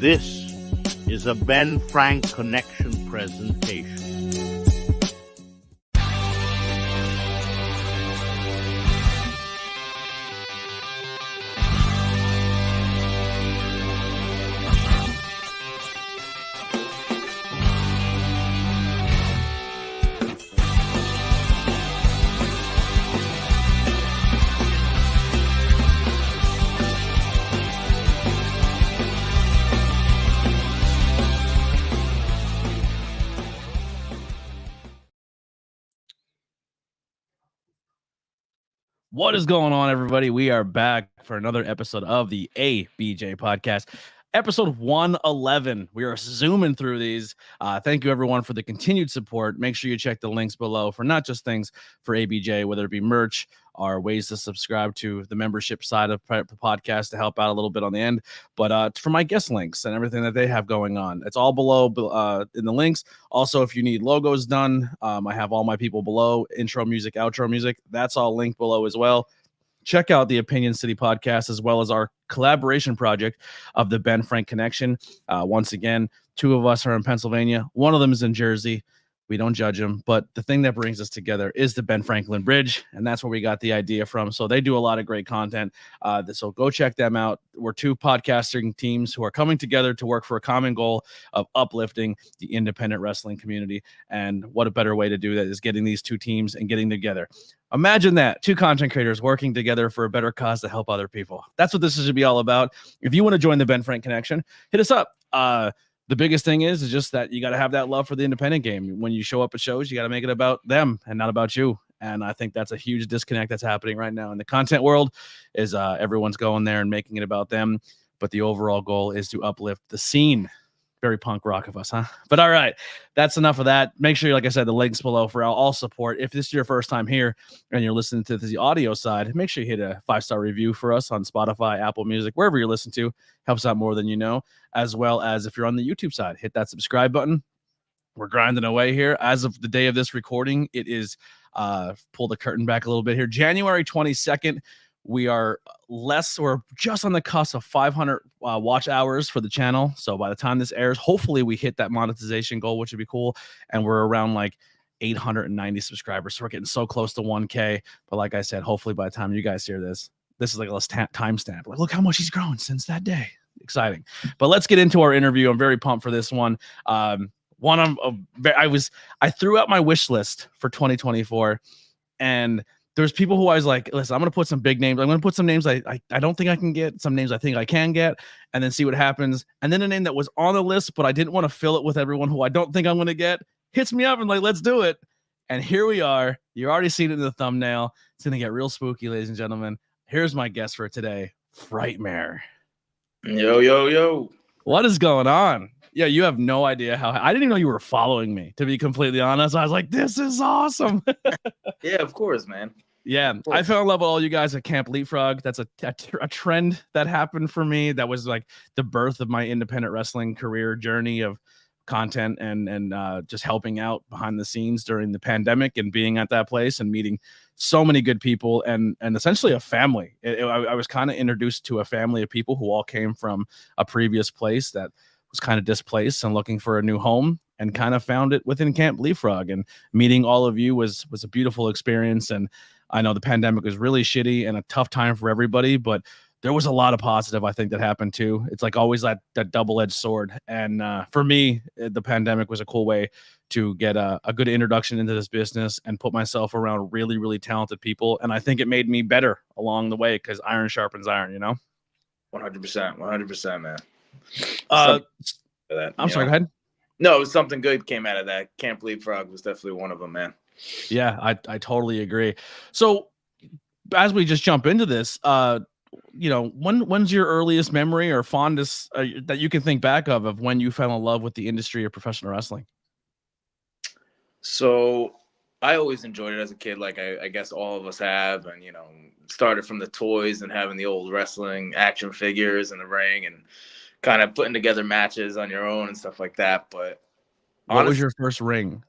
This is a Ben Frank Connection presentation. What is going on, everybody? We are back for another episode of the ABJ Podcast, episode 111. We are zooming through these. Thank you, everyone, for the continued support. Make sure you check the links below for not just things for ABJ, whether it be merch or ways to subscribe to the membership side of the podcast to help out a little bit on the end, but for my guest links and everything that they have going on. It's all below in the links. Also, if you need logos done, I have all my people below, intro music, outro music. That's all linked below as well. Check out the Opinion City podcast as well as our collaboration project of the Ben Frank Connection. Once again, two of us are in Pennsylvania. One of them is in Jersey. We don't judge them, but the thing that brings us together is the Ben Franklin Bridge, and that's where we got the idea from. So they do a lot of great content. So go check them out. We're two podcasting teams who are coming together to work for a common goal of uplifting the independent wrestling community. And what a better way to do that is getting these two teams and getting together. Imagine that, two content creators working together for a better cause to help other people. That's what this should be all about. If you want to join the Ben Frank Connection, hit us up. The biggest thing is just that you got to have that love for the independent game. When you show up at shows, you got to make it about them and not about you. And I think that's a huge disconnect that's happening right now in the content world is everyone's going there and making it about them. But the overall goal is to uplift the scene. Very punk rock of us, huh? But all right, that's enough of that. Make sure, like I said, the links below for all support. If this is your first time here and you're listening to the audio side, make sure you hit a 5-star review for us on Spotify, Apple Music, wherever you're listening to. Helps out more than you know. As well as if you're on the YouTube side, hit that subscribe button. We're grinding away here. As of the day of this recording, it is pull the curtain back a little bit here. January 22nd. We are we're just on the cusp of 500 watch hours for the channel. So by the time this airs, hopefully we hit that monetization goal, which would be cool. And we're around like 890 subscribers. So we're getting so close to 1K. But like I said, hopefully by the time you guys hear this is like a timestamp. Like, look how much he's grown since that day. Exciting. But let's get into our interview. I'm very pumped for this one. I threw out my wish list for 2024, and there's people who I was like, listen, I'm going to put some big names. I'm going to put some names I don't think I can get, some names I think I can get, and then see what happens. And then a name that was on the list, but I didn't want to fill it with everyone who I don't think I'm going to get, hits me up and like, let's do it. And here we are. You're already seen it in the thumbnail. It's going to get real spooky, ladies and gentlemen. Here's my guest for today, Frightmare. Yo. What is going on? Yeah, you have no idea how I didn't even know you were following me, to be completely honest. I was like, this is awesome. Yeah, of course, man. Yeah, I fell in love with all you guys at Camp Leapfrog. That's a trend that happened for me. That was like the birth of my independent wrestling career journey of content and just helping out behind the scenes during the pandemic and being at that place and meeting so many good people and essentially a family. I was kind of introduced to a family of people who all came from a previous place that was kind of displaced and looking for a new home, and kind of found it within Camp Leapfrog. And meeting all of you was a beautiful experience. And I know the pandemic was really shitty and a tough time for everybody, but there was a lot of positive, I think, that happened too. It's like always that double-edged sword. And for me, the pandemic was a cool way to get a good introduction into this business and put myself around really, really talented people. And I think it made me better along the way because iron sharpens iron, you know? 100%, man. I'm sorry, go ahead. No, it was something good came out of that. Camp Leapfrog was definitely one of them, man. Yeah, I totally agree. So as we just jump into this, when's your earliest memory or fondest that you can think back of when you fell in love with the industry of professional wrestling? So I always enjoyed it as a kid, like I guess all of us have, and started from the toys and having the old wrestling action figures in the ring and kind of putting together matches on your own and stuff like that. But what was your first ring?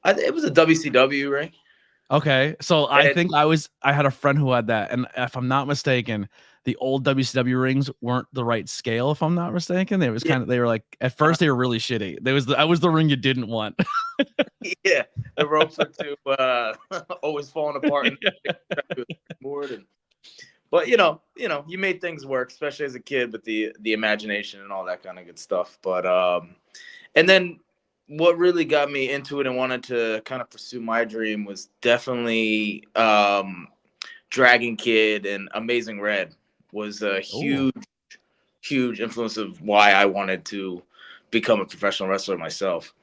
It was a WCW ring. Okay, so I think I had a friend who had that, and if I'm not mistaken, the old WCW rings weren't the right scale, if I'm not mistaken. They was kind of, they were like, at first they were really shitty. I was the ring you didn't want. Yeah, the ropes are too always falling apart and but you made things work, especially as a kid with the imagination and all that kind of good stuff. But and then what really got me into it and wanted to kind of pursue my dream was definitely Dragon Kid and Amazing Red was a huge influence of why I wanted to become a professional wrestler myself.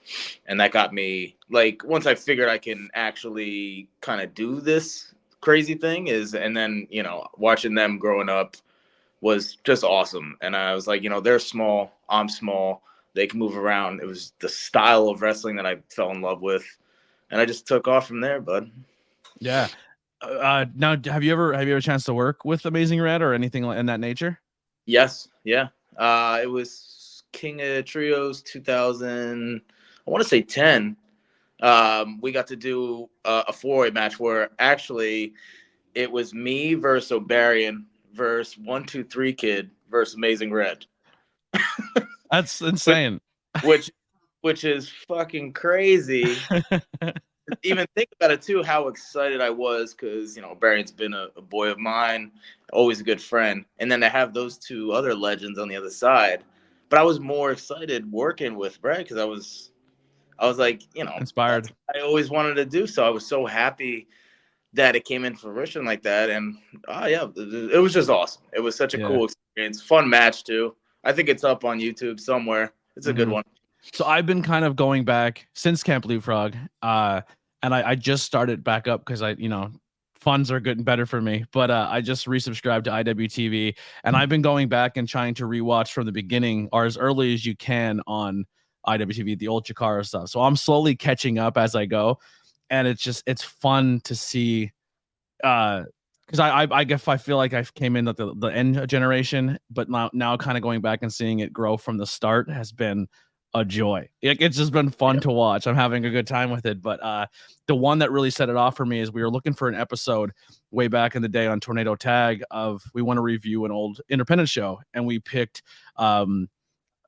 And that got me, like, once I figured I can actually kind of do this crazy thing and then, watching them growing up was just awesome. And I was like, they're small, I'm small, they can move around. It was the style of wrestling that I fell in love with. And I just took off from there, bud. Yeah. Now, have you ever a chance to work with Amazing Red or anything in that nature? Yes. Yeah. It was King of Trios 2000, I want to say 10. We got to do a four-way match where actually it was me versus O'Barian versus 1-2-3 Kid versus Amazing Red. That's insane. Which is fucking crazy. Even think about it too, how excited I was because O'Barian's been a boy of mine, always a good friend, and then to have those two other legends on the other side. But I was more excited working with Brad because I was like, inspired. That's what I always wanted to do. So I was so happy that it came in fruition like that. And it was just awesome. It was such a cool experience. Fun match too. I think it's up on YouTube somewhere. It's a good one. So I've been kind of going back since Camp Blue Frog. And I just started back up because funds are getting better for me. But I just resubscribed to IWTV, and I've been going back and trying to rewatch from the beginning or as early as you can on IWTV, the old Chikara stuff. So I'm slowly catching up as I go, and it's fun to see. Because I guess I feel like I came in at the end generation, but now kind of going back and seeing it grow from the start has been a joy. It's just been fun to watch. I'm having a good time with it. But the one that really set it off for me is we were looking for an episode way back in the day on Tornado Tag of we want to review an old independent show, and we picked I'm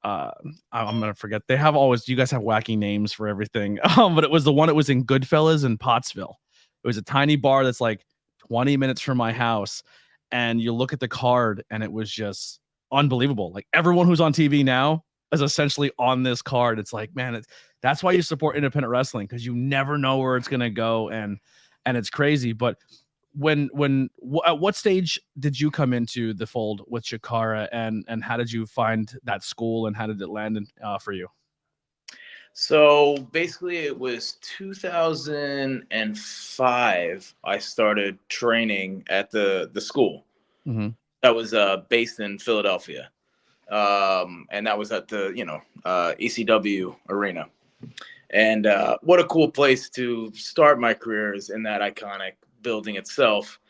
gonna forget. You guys have wacky names for everything. But it was the one that was in Goodfellas in Pottsville. It was a tiny bar that's like 20 minutes from my house, and you look at the card and it was just unbelievable. Like everyone who's on TV now is essentially on this card. It's like, man, that's why you support independent wrestling, because you never know where it's gonna go, and it's crazy. But at what stage did you come into the fold with Chikara, and how did you find that school, and how did it land for you? So basically it was 2005 I started training at the school that was based in Philadelphia, and that was at the ECW arena. And what a cool place to start my career is in that iconic building itself.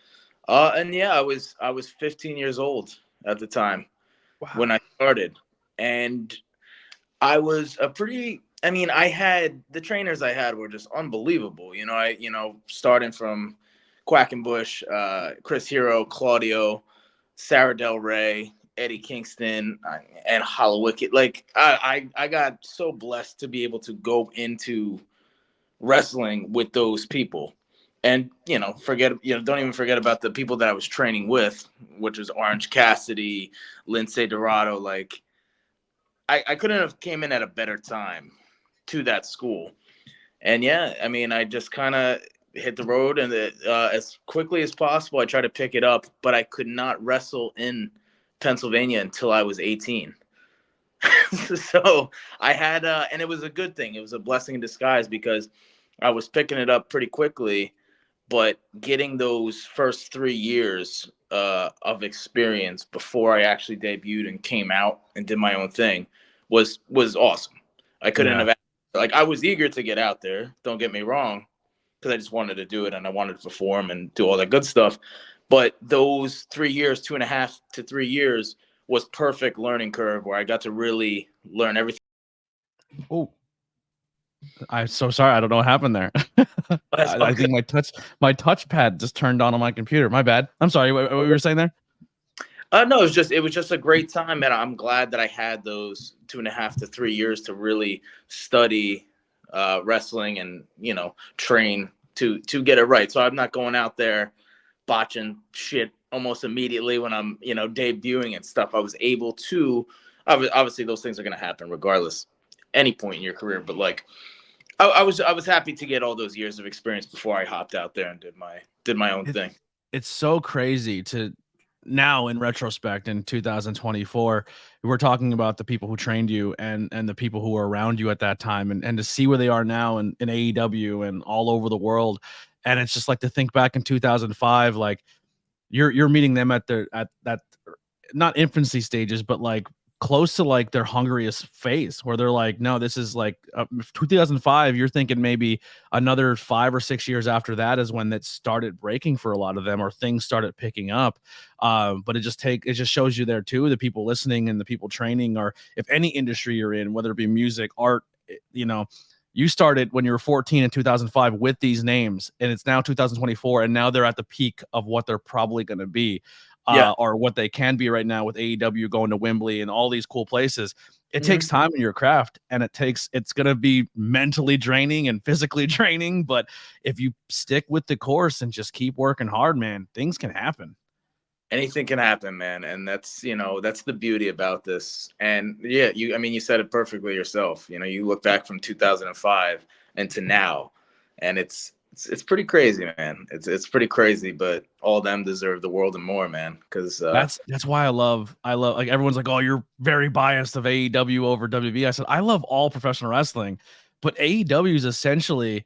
And yeah, I was 15 years old at the time when I started, and I was the trainers I had were just unbelievable. Starting from Quackenbush, Chris Hero, Claudio, Sarah Del Rey, Eddie Kingston, and Hollowicked. Like I got so blessed to be able to go into wrestling with those people. And don't even forget about the people that I was training with, which was Orange Cassidy, Lindsay Dorado. Like I couldn't have came in at a better time to that school. And yeah, I just kind of hit the road, and as quickly as possible I tried to pick it up, but I could not wrestle in Pennsylvania until I was 18. So I had and it was a good thing. It was a blessing in disguise because I was picking it up pretty quickly, but getting those first 3 years of experience before I actually debuted and came out and did my own thing was awesome. I couldn't have, like, I was eager to get out there, don't get me wrong, because I just wanted to do it and I wanted to perform and do all that good stuff. But those 3 years, 2.5 to 3 years, was perfect learning curve where I got to really learn everything. Oh, I'm so sorry. I don't know what happened there. I think my touchpad just turned on my computer. My bad. I'm sorry. What you were saying there? No, it was just a great time, and I'm glad that I had those 2.5 to 3 years to really study wrestling and train to get it right. So I'm not going out there botching shit almost immediately when I'm debuting and stuff. I was able to. Obviously, those things are going to happen regardless, any point in your career. But like, I was happy to get all those years of experience before I hopped out there and did my own thing. It's so crazy to now in retrospect in 2024 we're talking about the people who trained you and the people who were around you at that time, and to see where they are now in AEW and all over the world. And it's just like to think back in 2005, like you're meeting them at that not infancy stages, but like close to like their hungriest phase, where they're like, no, this is like 2005. You're thinking maybe another 5 or 6 years after that is when that started breaking for a lot of them, or things started picking up. But it just shows you there too, the people listening and the people training, or if any industry you're in, whether it be music, art, you started when you were 14 in 2005 with these names, and it's now 2024, and now they're at the peak of what they're probably going to be. Or what they can be right now with AEW going to Wembley and all these cool places. It takes time in your craft, and it's going to be mentally draining and physically draining. But if you stick with the course and just keep working hard, man, things can happen. Anything can happen, man. And that's the beauty about this. And yeah, you said it perfectly yourself. You look back from 2005 and to now, and it's pretty crazy, man. It's pretty crazy, but all of them deserve the world and more, man. Because that's why I love like everyone's like, oh, you're very biased of AEW over WB. I said I love all professional wrestling, but AEW is essentially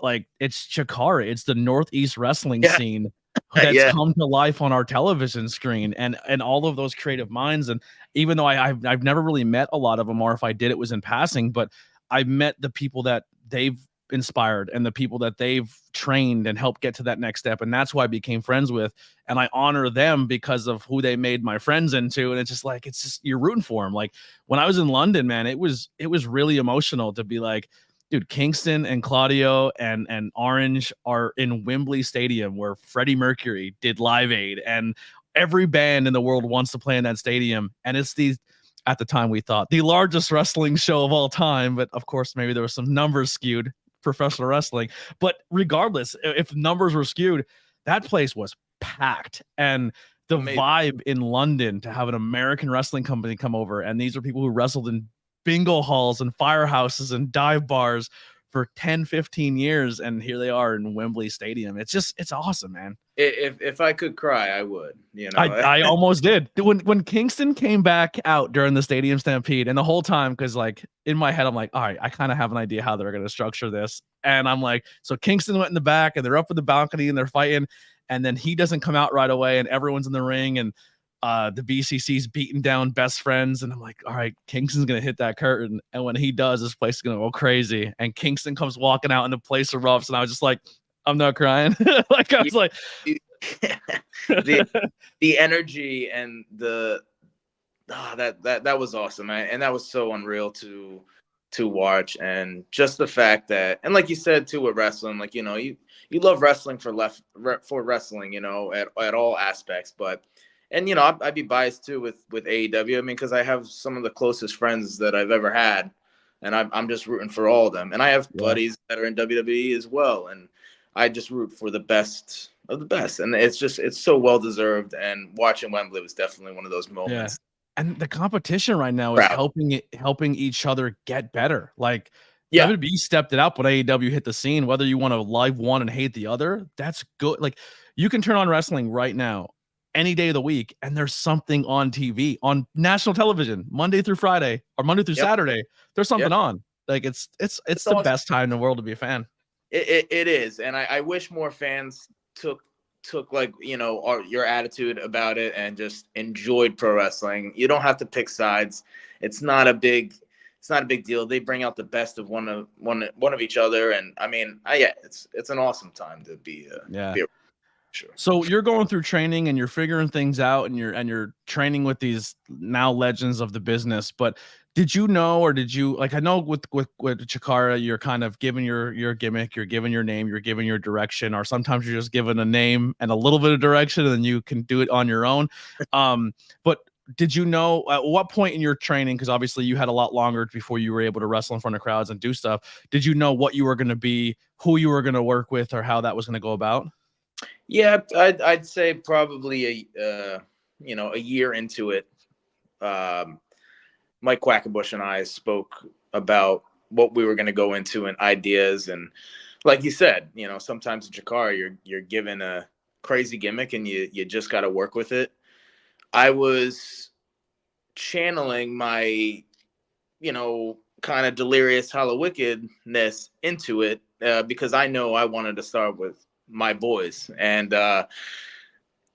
like it's Chikara. It's the Northeast wrestling scene that's come to life on our television screen, and all of those creative minds. And even though I've never really met a lot of them, or if I did, it was in passing, but I met the people that they've inspired and the people that they've trained and helped get to that next step. And that's who I became friends with. And I honor them because of who they made my friends into. And it's just you're rooting for them. Like when I was in London, man, it was really emotional to be like, dude, Kingston and Claudio and Orange are in Wembley Stadium where Freddie Mercury did Live Aid, and every band in the world wants to play in that stadium. And it's at the time we thought the largest wrestling show of all time. But of course, maybe there was some numbers skewed, professional wrestling. But regardless, if numbers were skewed, that place was packed. And the vibe in London to have an American wrestling company come over, and these are people who wrestled in bingo halls and firehouses and dive bars for 10-15 years, and here they are in Wembley Stadium. It's awesome, man. If I could cry, I would. I almost did when Kingston came back out during the Stadium Stampede, and the whole time, because like in my head I'm like, all right, I kind of have an idea how they're going to structure this, and I'm like, so Kingston went in the back and they're up in the balcony and they're fighting, and then he doesn't come out right away, and everyone's in the ring, and the BCC's beating down Best Friends, and I'm like, all right, Kingston's gonna hit that curtain, and when he does, this place is gonna go crazy. And Kingston comes walking out, and the place erupts, and I was just like, I'm not crying. Like I was like, the energy and that was awesome, man. And that was so unreal to watch, and just the fact that, and like you said too with wrestling, like you love wrestling for wrestling, at all aspects, but. And, I'd be biased too with AEW. I mean, because I have some of the closest friends that I've ever had, and I'm just rooting for all of them. And I have buddies that are in WWE as well, and I just root for the best of the best. And it's so well deserved. And watching Wembley was definitely one of those moments. Yeah. And the competition right now is helping each other get better. Like WWE stepped it up when AEW hit the scene. Whether you want to like one and hate the other, that's good. Like you can turn on wrestling right now, any day of the week, and there's something on TV, on national television, Monday through Friday or Monday through Saturday. There's something on. Like it's the awesome. Best time in the world to be a fan. It is, and I wish more fans took like your attitude about it and just enjoyed pro wrestling. You don't have to pick sides. It's not a big deal. They bring out the best of one of each other, and I mean, it's an awesome time to be. Sure. So you're going through training and you're figuring things out, and you're training with these now legends of the business. But Did you know, or did you like? I know with Chikara, you're kind of given your gimmick, you're given your name, you're given your direction, or sometimes you're just given a name and a little bit of direction, and then you can do it on your own. But did you know at what point in your training? Because obviously you had a lot longer before you were able to wrestle in front of crowds and do stuff. Did you know what you were going to be, who you were going to work with, or how that was going to go about? Yeah, I'd say probably a year into it. Mike Quackenbush and I spoke about what we were going to go into and ideas. And like you said, sometimes in Jakar, you're given a crazy gimmick and you just got to work with it. I was channeling my, kind of delirious Hollow Wickedness into it because I know I wanted to start with my boys. And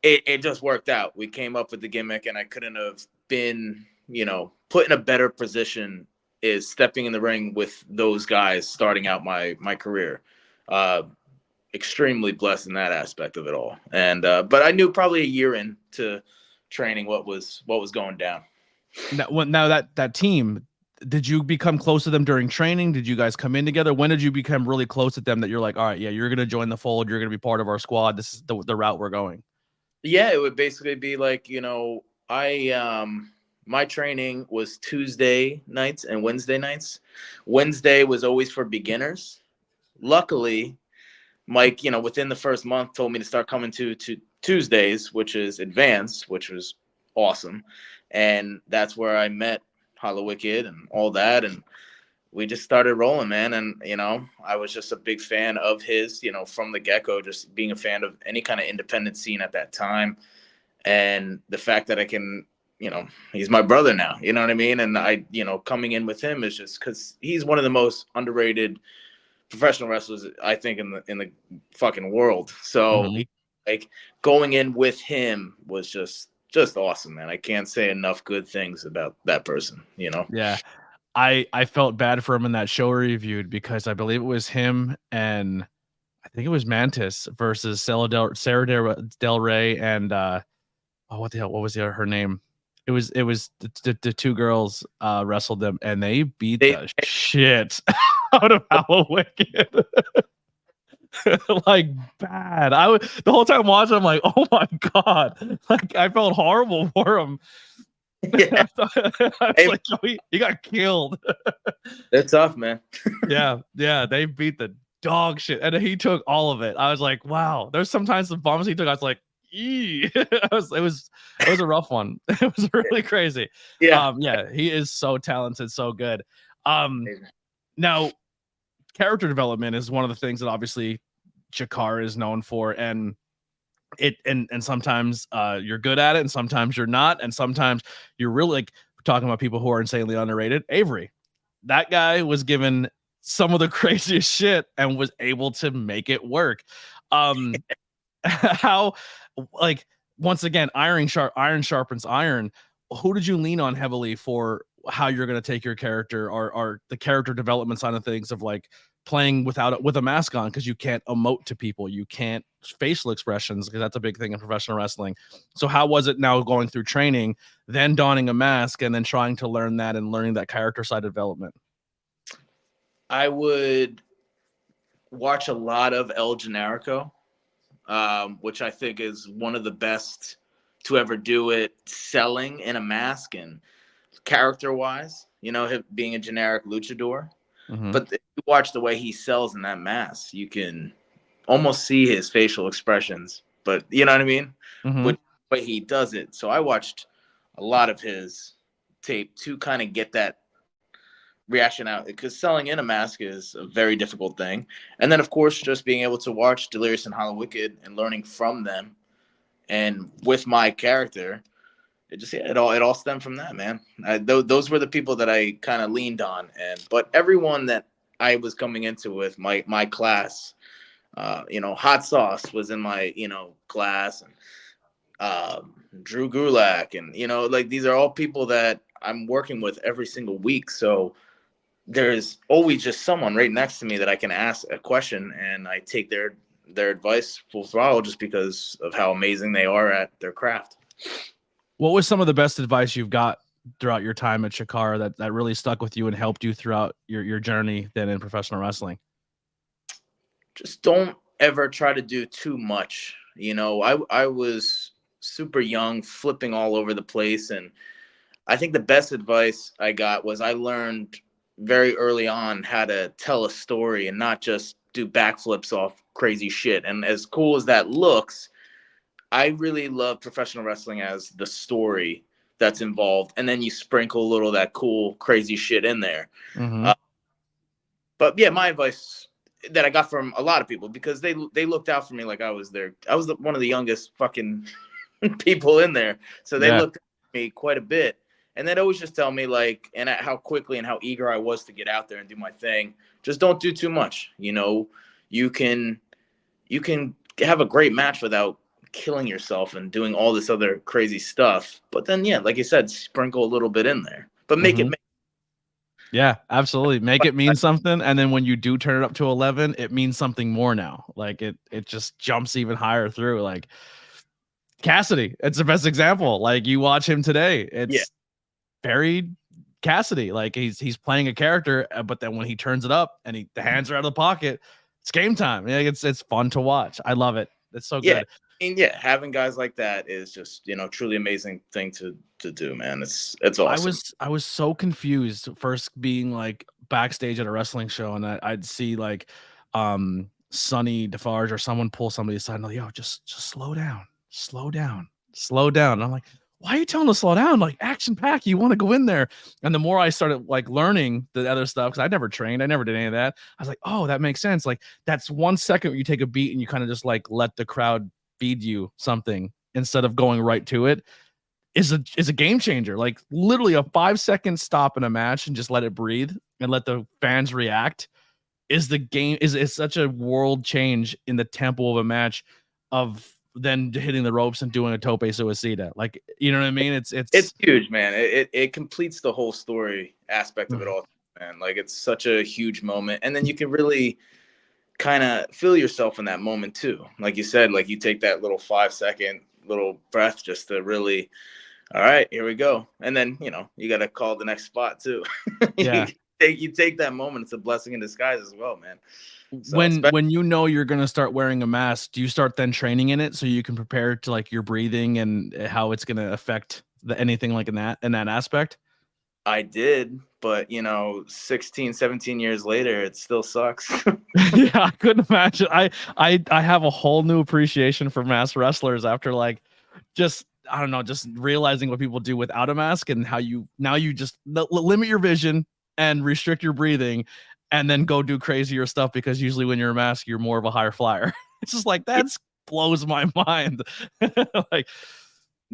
it just worked out. We came up with the gimmick, and I couldn't have been, put in a better position is stepping in the ring with those guys starting out my career. Extremely blessed in that aspect of it all. And but I knew probably a year into training what was going down. Now that team, did you become close to them during training? Did you guys come in together? When did you become really close with them that you're like, all right, yeah, you're going to join the fold. You're going to be part of our squad. This is the route we're going. Yeah, it would basically be like, my training was Tuesday nights and Wednesday nights. Wednesday was always for beginners. Luckily, Mike, within the first month told me to start coming to Tuesdays, which is advanced, which was awesome. And that's where I met Hollow Wicked and all that. And we just started rolling, man. And, I was just a big fan of his, from the get-go, just being a fan of any kind of independent scene at that time. And the fact that I can, he's my brother now, you know what I mean? And I, coming in with him is just because he's one of the most underrated professional wrestlers, I think, in the fucking world. So like going in with him was just awesome, man. I can't say enough good things about that person, Yeah. I felt bad for him in that show reviewed because I believe it was him and I think it was Mantis versus Sarah Del Rey and what the hell? What was her name? It was the two girls wrestled them and they beat the shit out of Hollow Wicked. Like bad. The whole time watching, I'm like, oh my god! Like I felt horrible for him. Yeah. I was like, oh, he got killed. They're tough, man. Yeah, they beat the dog shit, and he took all of it. I was like, wow. There's sometimes the bombs he took. I was like, it was a rough one. It was really crazy. Yeah. Yeah, he is so talented, so good. Now character development is one of the things that obviously Jakar is known for, and sometimes you're good at it and sometimes you're not, and sometimes you're really like talking about people who are insanely underrated. Avery, that guy was given some of the craziest shit and was able to make it work. How, like, once again, iron sharpens iron. Who did you lean on heavily for how you're going to take your character, or the character development side of things, of like playing with a mask on, because you can't emote to people, you can't facial expressions, because that's a big thing in professional wrestling. So how was it now going through training, then donning a mask, and then trying to learn that and learning that character side development? I would watch a lot of El Generico, which I think is one of the best to ever do it, selling in a mask and character-wise, him being a generic luchador. Mm-hmm. But if you watch the way he sells in that mask, you can almost see his facial expressions. But you know what I mean? Mm-hmm. With the way he does it. So I watched a lot of his tape to kind of get that reaction out, because selling in a mask is a very difficult thing. And then, of course, just being able to watch Delirious and Hollow Wicked and learning from them, and with my character, it all stemmed from that, man. Those were the people that I kind of leaned on, but everyone that I was coming into with my class, Hot Sauce was in my class, and Drew Gulak, and like these are all people that I'm working with every single week. So there's always just someone right next to me that I can ask a question, and I take their advice full throttle just because of how amazing they are at their craft. What was some of the best advice you've got throughout your time at Chikara that really stuck with you and helped you throughout your journey then in professional wrestling? Just don't ever try to do too much. You know, I was super young, flipping all over the place, and I think the best advice I got was I learned very early on how to tell a story and not just do backflips off crazy shit. And as cool as that looks, I really love professional wrestling as the story that's involved, and then you sprinkle a little of that cool, crazy shit in there. Mm-hmm. But yeah, my advice that I got from a lot of people, because they looked out for me like I was one of the youngest fucking people in there, so they looked at me quite a bit, and they'd always just tell me like, and how quickly and how eager I was to get out there and do my thing. Just don't do too much. You know, you can have a great match without killing yourself and doing all this other crazy stuff. But then, yeah, like you said, sprinkle a little bit in there, but make it. Yeah, absolutely. Make it mean something. And then when you do turn it up to 11, it means something more now. Like it just jumps even higher through. Like Cassidy, it's the best example. Like you watch him today, it's very Cassidy. Like he's playing a character, but then when he turns it up and the hands are out of the pocket, it's game time. Yeah, it's fun to watch. I love it. It's so good. And having guys like that is just, you know, truly amazing thing to do, man. It's awesome. I was so confused first being like backstage at a wrestling show, and I'd see like Sonny Defarge or someone pull somebody aside and like, yo, just slow down. And I'm like, why are you telling us to slow down? Like action pack, you want to go in there. And the more I started like learning the other stuff, because I never trained, I never did any of that. I was like, oh, that makes sense. Like that's 1 second where you take a beat and you kind of just like let the crowd feed you something instead of going right to it is a game changer. Like literally a 5-second stop in a match and just let it breathe and let the fans react is such a world change in the tempo of a match of then hitting the ropes and doing a tope suicida. Like, you know what I mean? It's huge, man. It completes the whole story aspect of it all, man. Like it's such a huge moment. And then you can really kind of feel yourself in that moment too. Like you said, like you take that little 5-second little breath just to really, all right, here we go. And then, you know, you got to call the next spot too. Yeah. you take that moment. It's a blessing in disguise as well, man. So when you know you're going to start wearing a mask, do you start then training in it so you can prepare to like your breathing and how it's going to affect anything like in that aspect? I did, but you know, 16, 17 years later, it still sucks. Yeah, I couldn't imagine. I have a whole new appreciation for masked wrestlers after like just I don't know, just realizing what people do without a mask and how you just limit your vision and restrict your breathing and then go do crazier stuff, because usually when you're a mask, you're more of a higher flyer. It's just like that's blows my mind. Like,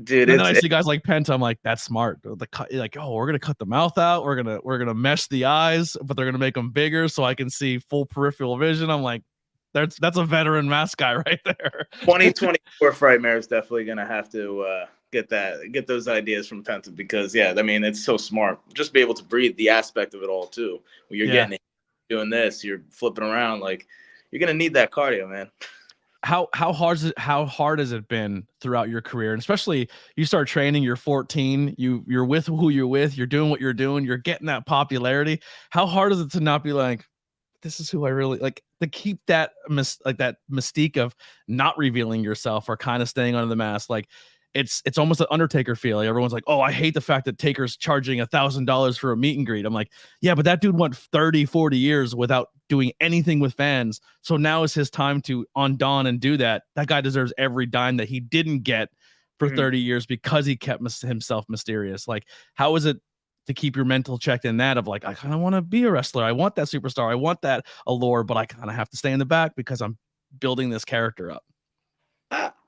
dude, and then I see guys like Penta. I'm like, that's smart. Like, oh, we're gonna cut the mouth out. We're gonna mesh the eyes, but they're gonna make them bigger so I can see full peripheral vision. I'm like, that's a veteran mask guy right there. 2024 Frightmare is definitely gonna have to get those ideas from Penta, because I mean it's so smart. Just be able to breathe the aspect of it all too. When you're getting it, doing this, you're flipping around, like you're gonna need that cardio, man. How hard has it been throughout your career? And especially you start training, you're 14, you're with who you're with, you're doing what you're doing, you're getting that popularity. How hard is it to not be like, this is who I really like, to keep that that mystique of not revealing yourself or kind of staying under the mask? Like it's almost an Undertaker feel. Like everyone's like, oh, I hate the fact that Taker's charging $1,000 for a meet and greet. I'm like, yeah, but that dude went 30, 40 years without doing anything with fans. So now is his time to undon and do that. That guy deserves every dime that he didn't get for 30 years because he kept himself mysterious. Like, how is it to keep your mental checked in that of like, I kind of want to be a wrestler. I want that superstar. I want that allure, but I kind of have to stay in the back because I'm building this character up.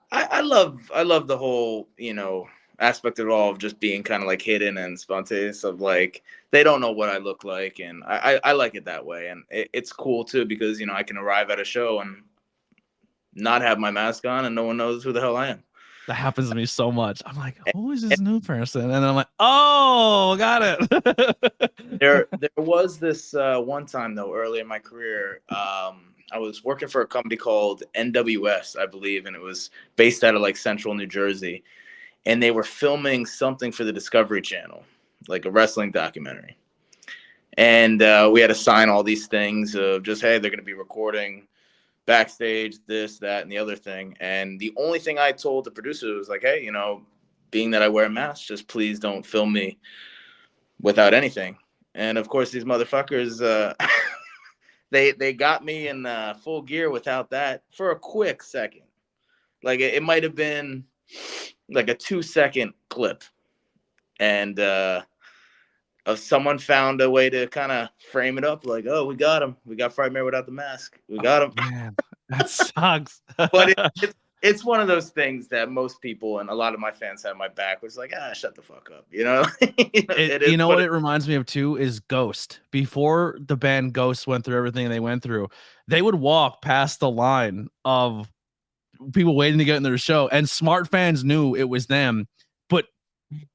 I love the whole, you know, aspect of it all, of just being kind of like hidden and spontaneous, of like they don't know what I look like, and I like it that way. And it's cool too, because, you know, I can arrive at a show and not have my mask on and no one knows who the hell I am. That happens to me so much. I'm like, who is this new person? And then I'm like, oh, got it. There was this one time though, early in my career, I was working for a company called NWS, I believe, and it was based out of like central New Jersey, and they were filming something for the Discovery Channel. like a wrestling documentary. And we had to sign all these things of just, hey, they're going to be recording backstage, this, that, and the other thing. And the only thing I told the producer was like, hey, being that I wear a mask, just please don't film me without anything. And of course, these motherfuckers, they got me in full gear without that for a quick second. Like it might have been like a 2-second clip. And someone found a way to kind of frame it up like, oh, we got him. We got Frightmare without the mask. We got him. Man, that sucks. But it's one of those things that most people and a lot of my fans had my back was like, shut the fuck up. You know what it reminds me of too is Ghost. Before the band Ghost went through everything they went through, they would walk past the line of people waiting to get in their show, and smart fans knew it was them, but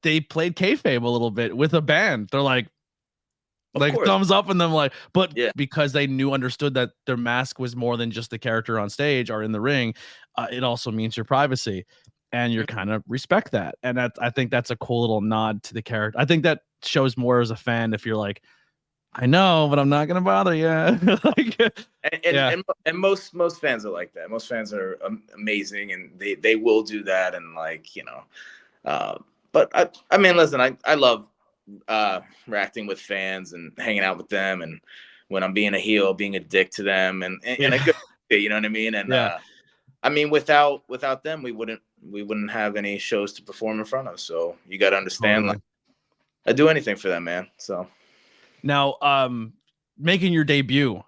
they played kayfabe a little bit with a band. They're like thumbs up and them like, but because they understood that their mask was more than just the character on stage or in the ring, it also means your privacy, and you're kind of respect that. And I think that's a cool little nod to the character. I think that shows more as a fan if you're like, I know, but I'm not gonna bother you. And most fans are like that. Most fans are amazing, and they will do that, and but I mean, listen, I love interacting with fans and hanging out with them, and when I'm being a heel, being a dick to them, and a good, you know what I mean? And I mean, without them, we wouldn't have any shows to perform in front of. So you got to understand, totally. I do anything for them, man. So now, making your debut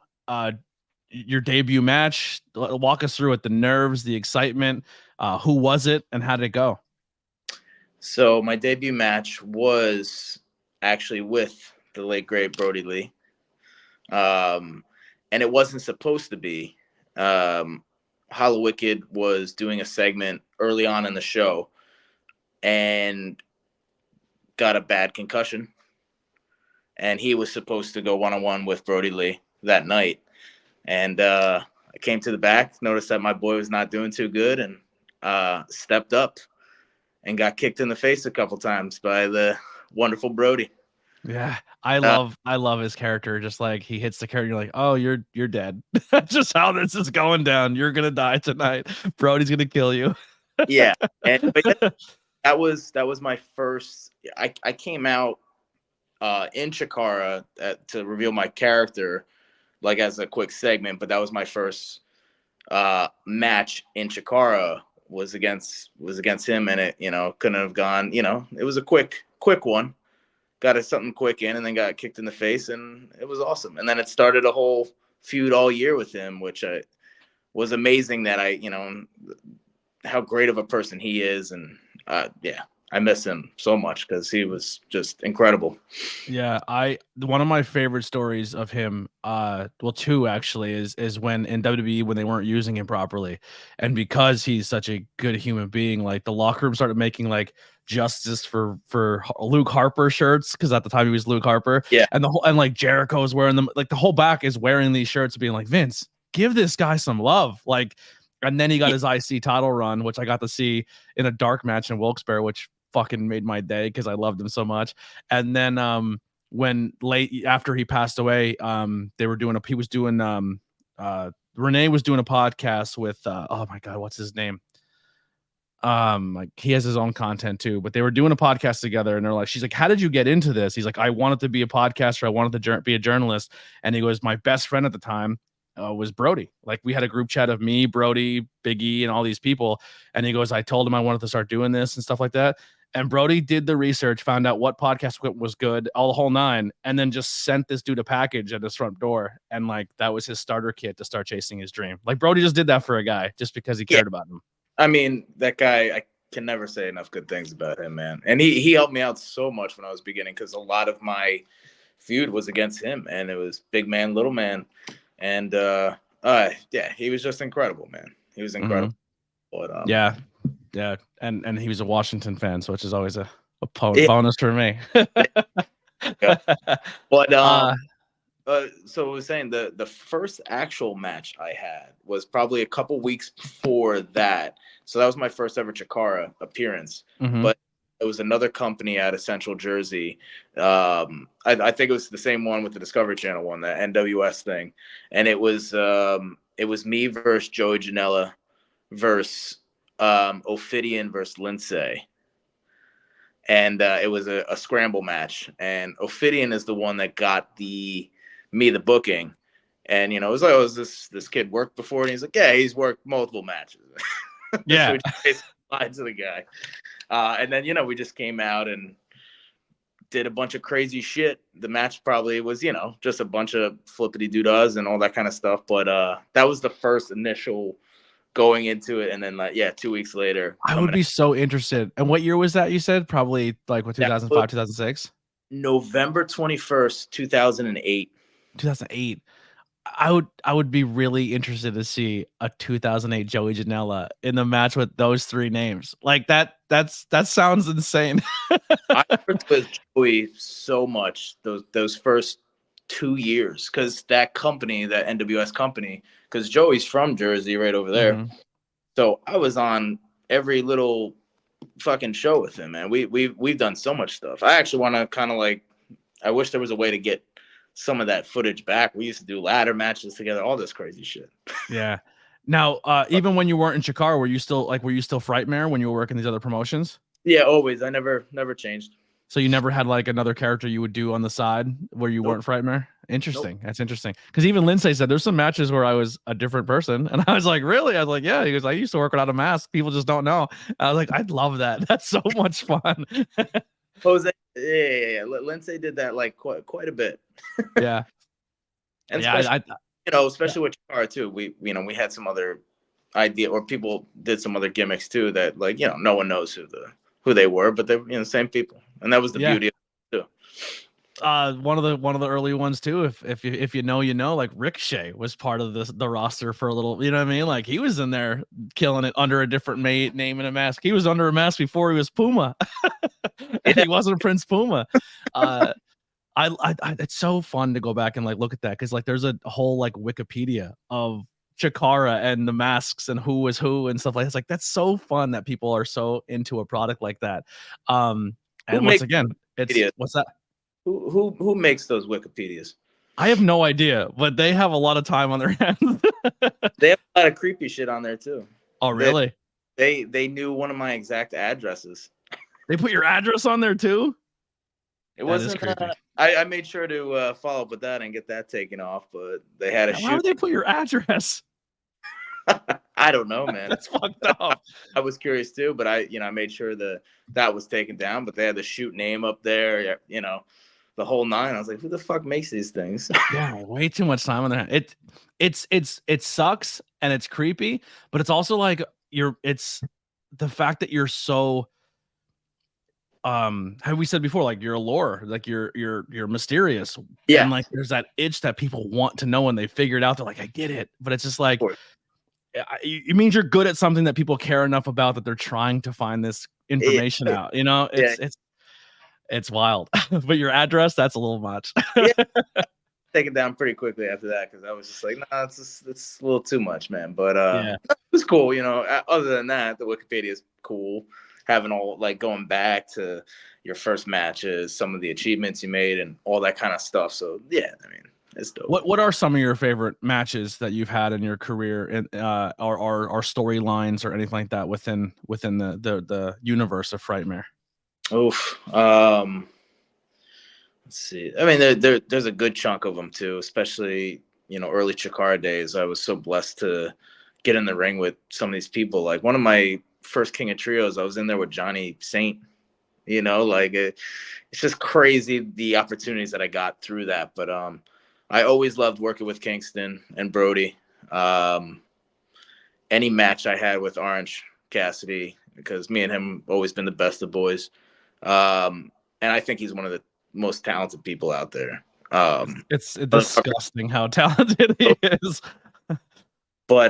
match, walk us through it, the nerves, the excitement, who was it and how did it go? So my debut match was actually with the late great Brody Lee. And it wasn't supposed to be. Hollow Wicked was doing a segment early on in the show and got a bad concussion. And he was supposed to go one-on-one with Brody Lee that night. And I came to the back, noticed that my boy was not doing too good, and stepped up and got kicked in the face a couple times by the wonderful Brody. Yeah, I love his character. Just like he hits the character, you're like, oh, you're dead. That's just how this is going down. You're gonna die tonight. Brody's gonna kill you. Yeah, but that was my first. I came out in Chikara to reveal my character, like as a quick segment. But that was my first match in Chikara was against him, and it couldn't have gone. It was a quick one. Got something quick in, and then got kicked in the face, and it was awesome. And then it started a whole feud all year with him, which was amazing. That how great of a person he is, and I miss him so much because he was just incredible. Yeah, one of my favorite stories of him, two actually, is when in WWE when they weren't using him properly, and because he's such a good human being, like the locker room started making like justice for Luke Harper shirts, because at the time he was Luke Harper. Yeah, and like Jericho's wearing them, like the whole back is wearing these shirts, being like, Vince, give this guy some love, like. And then he got his IC title run, which I got to see in a dark match in Wilkes-Barre, which fucking made my day because I loved him so much. And then when late after he passed away, they were doing Renee was doing a podcast with oh my god, what's his name? Like he has his own content too, but they were doing a podcast together, and they're like, she's like, how did you get into this? He's like, I wanted to be a podcaster, I wanted to be a journalist. And he goes, my best friend at the time was Brody. Like we had a group chat of me, Brody, Big E, and all these people. And he goes, I told him I wanted to start doing this and stuff like that. And Brody did the research, found out what podcast was good, all the whole nine, and then just sent this dude a package at his front door. And like that was his starter kit to start chasing his dream. Like Brody just did that for a guy just because he cared about him. I mean, that guy, I can never say enough good things about him, man. And he helped me out so much when I was beginning, because a lot of my feud was against him, and it was big man, little man. And he was just incredible, man. He was incredible. But, yeah, and he was a Washington fan, so which is always a bonus for me. But so I was saying the first actual match I had was probably a couple weeks before that. So that was my first ever Chikara appearance. Mm-hmm. But it was another company out of Central Jersey. I think it was the same one with the Discovery Channel one, the NWS thing, and it was me versus Joey Janela versus Ophidian versus Lindsay. And it was a scramble match. And Ophidian is the one that got the booking. And, it was like, oh, this kid worked before? And he's like, yeah, he's worked multiple matches. Yeah. So we just basically lied to the guy. And then, we just came out and did a bunch of crazy shit. The match probably was, just a bunch of flippity-doo-dahs and all that kind of stuff. But that was the first initial going into it, and then 2 weeks later, I would be so interested. And what year was that? You said probably like what, 2005, 2006, November 21st, 2008. 2008. I would be really interested to see a 2008 Joey Janela in the match with those three names. Like that sounds insane. I worked with Joey so much those first 2 years, because that company, that NWS company, because Joey's from Jersey, right over there. Mm-hmm. So I was on every little fucking show with him, man. We've done so much stuff. I actually want to kind of I wish there was a way to get some of that footage back. We used to do ladder matches together, all this crazy shit. Yeah. Now, even when you weren't in Chicago, were you still Frightmare when you were working these other promotions? Yeah, always. I never changed. So you never had like another character you would do on the side where you weren't Frightmare? Interesting. Nope. That's interesting. Because even Lindsay said there's some matches where I was a different person. And I was like, really? I was like, yeah. He goes, I used to work without a mask. People just don't know. I was like, I'd love that. That's so much fun. Jose, yeah. Lindsay did that quite a bit. Yeah. And yeah, especially with Chikara too. We had some other idea, or people did some other gimmicks too that no one knows who they were, but they're the same people, and that was the beauty of it too. One of the early ones too. If you know, like Ricochet was part of the roster for a little. You know what I mean? Like he was in there killing it under a different name and a mask. He was under a mask before he was Puma, and he wasn't Prince Puma. It's so fun to go back and look at that, because there's a whole Wikipedia of Chikara and the masks and who was who and stuff like that. It's that's so fun that people are so into a product like that. And once again, what's that? Who makes those Wikipedias? I have no idea, but they have a lot of time on their hands. They have a lot of creepy shit on there too. Oh, really? They knew one of my exact addresses. They put your address on there too? It wasn't. I made sure to follow up with that and get that taken off, but they had a shoot. Why would they put your address? I don't know, man. That's fucked up. I was curious too, but I made sure that was taken down. But they had the shoot name up there, the whole nine. I was like, who the fuck makes these things? Yeah, way too much time on their hand. It sucks and it's creepy, but it's also it's the fact that you're so. Have we said before, you're allure, you're mysterious, yeah, and there's that itch that people want to know when they figure it out. They're like, I get it, but it's just it means you're good at something that people care enough about that they're trying to find this information out. It's wild. But your address, that's a little much. Take it down pretty quickly after that, because I was just like, nah, it's a little too much, man. But it was cool, other than that, the Wikipedia is cool. Having all going back to your first matches, some of the achievements you made, and all that kind of stuff. So yeah, I mean, it's dope. What are some of your favorite matches that you've had in your career, and or storylines or anything like that within the universe of Frightmare? Oof. Let's see. I mean, there's a good chunk of them too, especially early Chikara days. I was so blessed to get in the ring with some of these people. One of my first King of Trios, I was in there with Johnny Saint. It's just crazy the opportunities that I got through that. But I always loved working with Kingston and Brody. Any match I had with Orange Cassidy, because me and him always been the best of boys. And I think he's one of the most talented people out there. It's disgusting how talented he is. But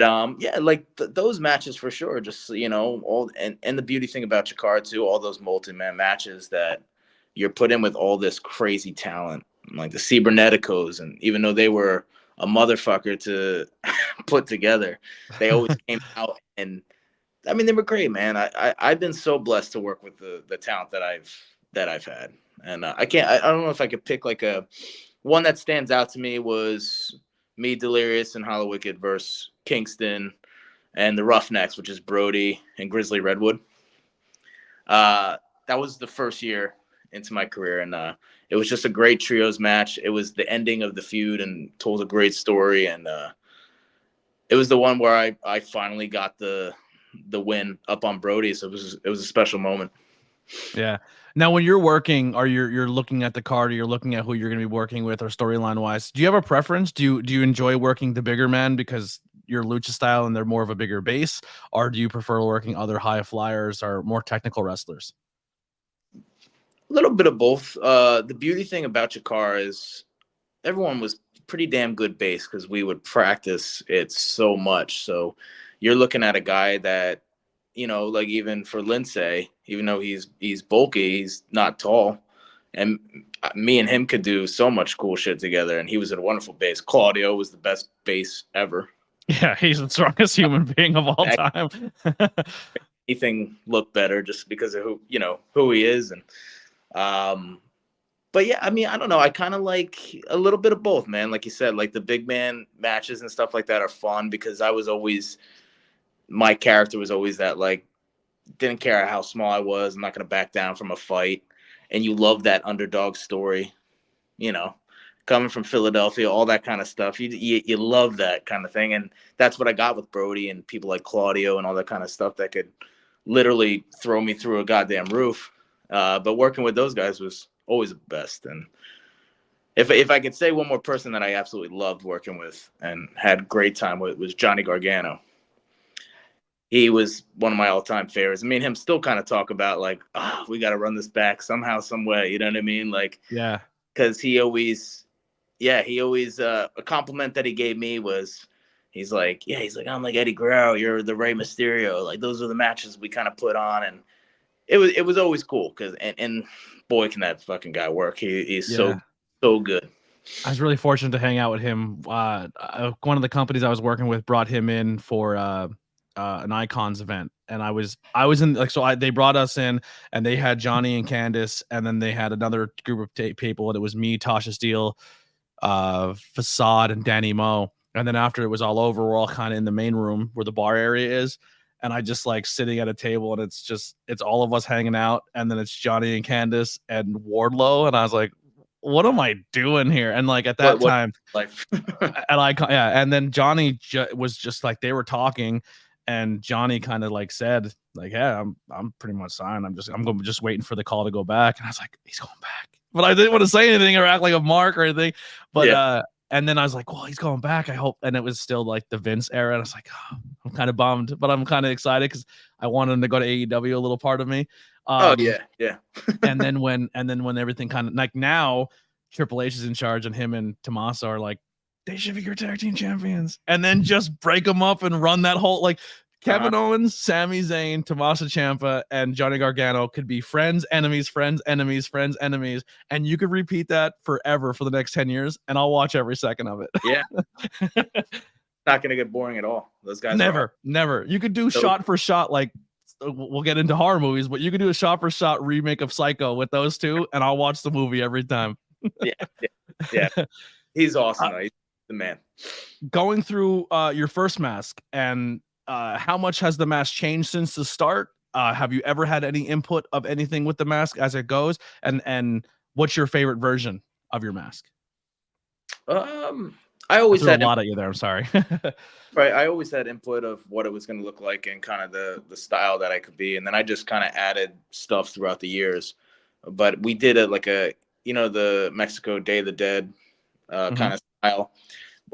those matches for sure, just all and the beauty thing about Chikara too, all those multi-man matches that you're put in with all this crazy talent, like the Cyberneticos, and even though they were a motherfucker to put together, they always came out and I mean, they were great, man. I've been so blessed to work with the talent that I've had, and I don't know if I could pick like a one that stands out to me was me, Delirious, and Hollow Wicked versus Kingston and the Roughnecks, which is Brody and Grizzly Redwood. That was the first year into my career, and it was just a great trios match. It was the ending of the feud and told a great story, and it was the one where I finally got the win up on Brody, so it was a special moment. Yeah. Now, when you're working, or you're looking at the card, or you're looking at who you're going to be working with, or storyline wise, do you have a preference? Do you enjoy working the bigger man because you're lucha style and they're more of a bigger base, or do you prefer working other high flyers or more technical wrestlers? A little bit of both. The beauty thing about Jakar is everyone was pretty damn good base because we would practice it so much. So you're looking at a guy that, like even for Lindsay, even though he's bulky, he's not tall, and me and him could do so much cool shit together. And he was a wonderful base. Claudio was the best base ever. Yeah, he's the strongest human being of all time. Anything looked better just because of who he is. And but yeah, I mean, I don't know. I kind of like a little bit of both, man. Like you said, like the big man matches and stuff like that are fun because my character was always that, like, didn't care how small I was. I'm not going to back down from a fight. And you love that underdog story, coming from Philadelphia, all that kind of stuff. You love that kind of thing. And that's what I got with Brody and people like Claudio and all that kind of stuff that could literally throw me through a goddamn roof. But working with those guys was always the best. And if I could say one more person that I absolutely loved working with and had great time with was Johnny Gargano. He was one of my all-time favorites. I mean, him still kind of talk about like, we got to run this back somehow, some way. You know what I mean? Like, yeah, because he always a compliment that he gave me was, he's like, I'm like Eddie Guerrero, you're the Rey Mysterio. Like those are the matches we kind of put on, and it was always cool because and boy, can that fucking guy work. He's so good. I was really fortunate to hang out with him. One of the companies I was working with brought him in for an Icons event, and I was in they brought us in, and they had Johnny and Candice, and then they had another group of people, and it was me, Tasha Steele, Facade, and Danny Moe. And then after it was all over, we're all kind of in the main room where the bar area is, and I just like sitting at a table, and it's all of us hanging out, and then it's Johnny and Candice and Wardlow, and I was like, what am I doing here? And like at that time, life. And then Johnny was just like, they were talking, and Johnny kind of like said, like, yeah, I'm pretty much signed. I'm just waiting for the call to go back. And I was like, he's going back. But I didn't want to say anything or act like a mark or anything. But and then I was like, well, he's going back, I hope. And it was still like the Vince era. And I was like, I'm kind of bummed, but I'm kind of excited because I want him to go to AEW, a little part of me. Yeah. and then when everything kind of like now, Triple H is in charge, and him and Tommaso are like, they should be your tag team champions, and then just break them up and run that whole like Kevin Owens, Sami Zayn, Tommaso Ciampa, and Johnny Gargano could be friends, enemies, friends, enemies, friends, enemies, and you could repeat that forever for the next 10 years, and I'll watch every second of it. Yeah. Not gonna get boring at all. Those guys never. You could do shot for shot, like we'll get into horror movies, but you could do a shot for shot remake of Psycho with those two, and I'll watch the movie every time. Yeah. He's awesome. He's the man. Going through your first mask, and how much has the mask changed since the start? Have you ever had any input of anything with the mask as it goes? And what's your favorite version of your mask? I always had a lot at you there. I'm sorry. Right. I always had input of what it was going to look like and kind of the style that I could be. And then I just kind of added stuff throughout the years. But we did it like the Mexico Day of the Dead kind of style.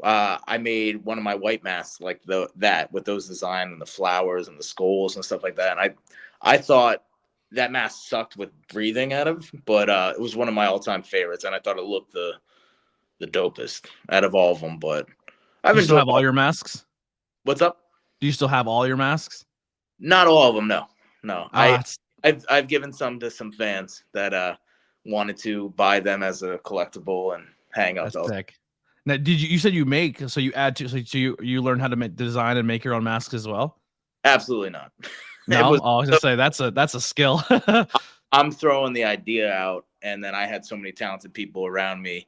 I made one of my white masks like that with those design and the flowers and the skulls and stuff like that. And I thought that mask sucked with breathing out of, but it was one of my all-time favorites, and I thought it looked the dopest out of all of them. But I've still have all your masks. What's up? Do you still have all your masks? Not all of them. No. I've given some to some fans that wanted to buy them as a collectible and hang up. That's sick. Now, you said you make, so you add to, so you learn how to make design and make your own masks as well? Absolutely not. No, Was, I was gonna say that's a skill. I'm throwing the idea out, and then I had so many talented people around me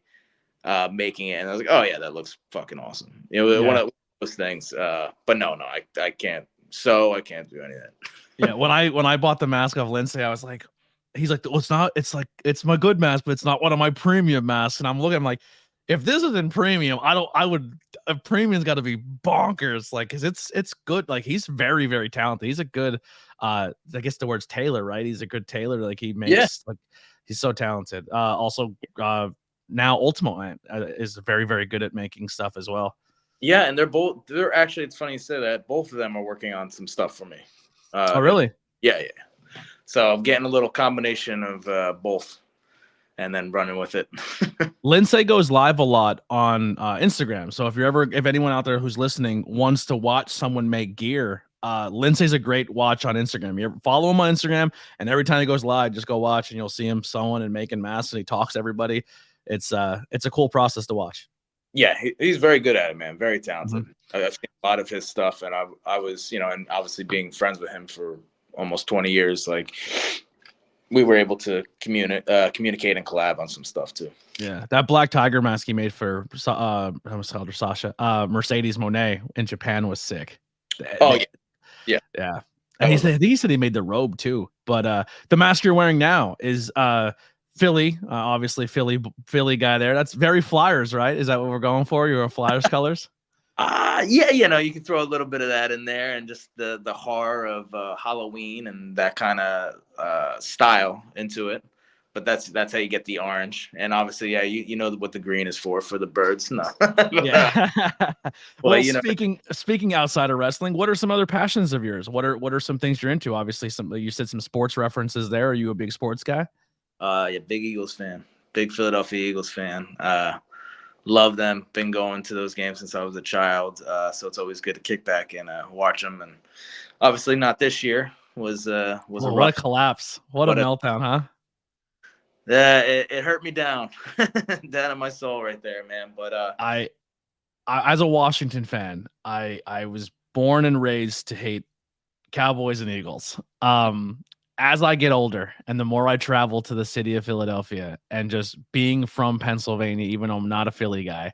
making it, and I was like, oh yeah, that looks fucking awesome. One of those things. But no, I can't. So I can't do any of that. Yeah, when I bought the mask off Lindsay, I was like, he's like, well, it's my good mask, but it's not one of my premium masks. And I'm like, if this isn't premium, a premium's got to be bonkers, like, cause it's good. Like, he's very, very talented. He's a good, I guess the word's tailor, right? He's a good tailor. Like, he makes like, he's so talented. Also, now Ultimate Man is very, very good at making stuff as well. Yeah, and they're actually, it's funny you say that. Both of them are working on some stuff for me. Oh, really? Yeah. So I'm getting a little combination of both and then running with it. Lindsay goes live a lot on Instagram. So if anyone out there who's listening wants to watch someone make gear, Lindsay's a great watch on Instagram. You follow him on Instagram, and every time he goes live, just go watch and you'll see him sewing and making masks, and he talks to everybody. It's a cool process to watch. Yeah, he's very good at it, man. Very talented. Mm-hmm. I've seen a lot of his stuff, and I was, and obviously being friends with him for almost 20 years, like we were able to communicate and collab on some stuff too. Yeah, that black tiger mask he made for I almost called her Sasha, Mercedes Monet in Japan was sick. Oh yeah. And I think he said he made the robe too. But the mask you're wearing now is Philly, obviously Philly guy there. That's very Flyers, right? Is that what we're going for? You're a Flyers colors? Yeah, you can throw a little bit of that in there, and just the horror of Halloween and that kind of style into it. But that's how you get the orange, and obviously, yeah, you know what the green is for the birds. No, yeah. Well, well, speaking outside of wrestling, what are some other passions of yours? What are some things you're into? Obviously, you said some sports references there. Are you a big sports guy? Yeah, big Eagles fan, big Philadelphia Eagles fan. Love them. Been going to those games since I was a child. So it's always good to kick back and watch them. And obviously not this year was what a collapse. What a meltdown, huh? It hurt me down in my soul right there, man. But I as a Washington fan, I was born and raised to hate Cowboys and Eagles. As I get older and the more I travel to the city of Philadelphia, and just being from Pennsylvania, even though I'm not a Philly guy,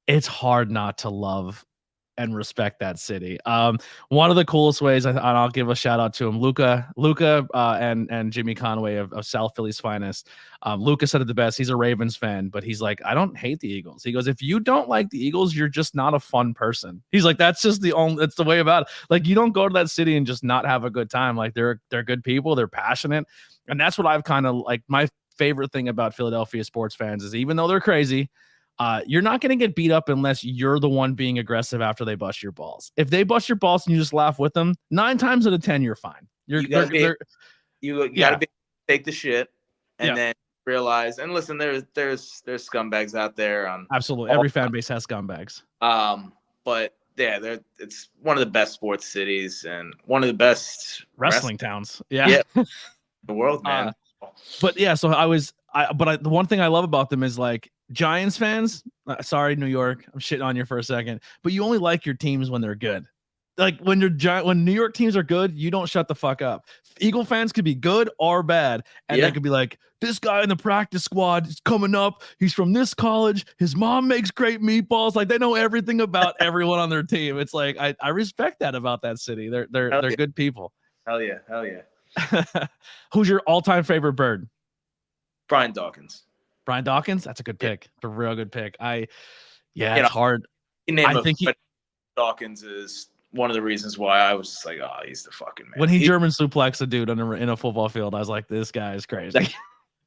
it's hard not to love and respect that city. One of the coolest ways, and I'll give a shout out to him, Luca, and Jimmy Conway of South Philly's finest. Luca said it the best. He's a Ravens fan, but he's like, I don't hate the Eagles. He goes, if you don't like the Eagles, you're just not a fun person. He's like, that's the way about it. Like, you don't go to that city and just not have a good time. Like, they're good people. They're passionate. And that's what I've kind of like. My favorite thing about Philadelphia sports fans is, even though they're crazy, you're not going to get beat up unless you're the one being aggressive after they bust your balls. If they bust your balls and you just laugh with them, 9 times out of 10, you're fine. You got to be take the shit and then realize. And listen, there's scumbags out there. Absolutely, every fan base has scumbags. But yeah, it's one of the best sports cities and one of the best wrestling towns. Yeah, the world, man. But yeah, so the one thing I love about them is, like, Giants fans, sorry, New York, I'm shitting on you for a second, but you only like your teams when they're good. Like, when New York teams are good, you don't shut the fuck up. Eagle fans could be good or bad, and they could be like, this guy in the practice squad is coming up. He's from this college. His mom makes great meatballs. Like, they know everything about everyone on their team. It's like, I respect that about that city. They're good people. Hell yeah. Who's your all-time favorite bird? Brian Dawkins. Brian Dawkins? That's a good pick. It's a real good pick. It's hard. Dawkins is one of the reasons why I was just like, oh, he's the fucking man. When he German suplex a dude in a football field, I was like, this guy is crazy.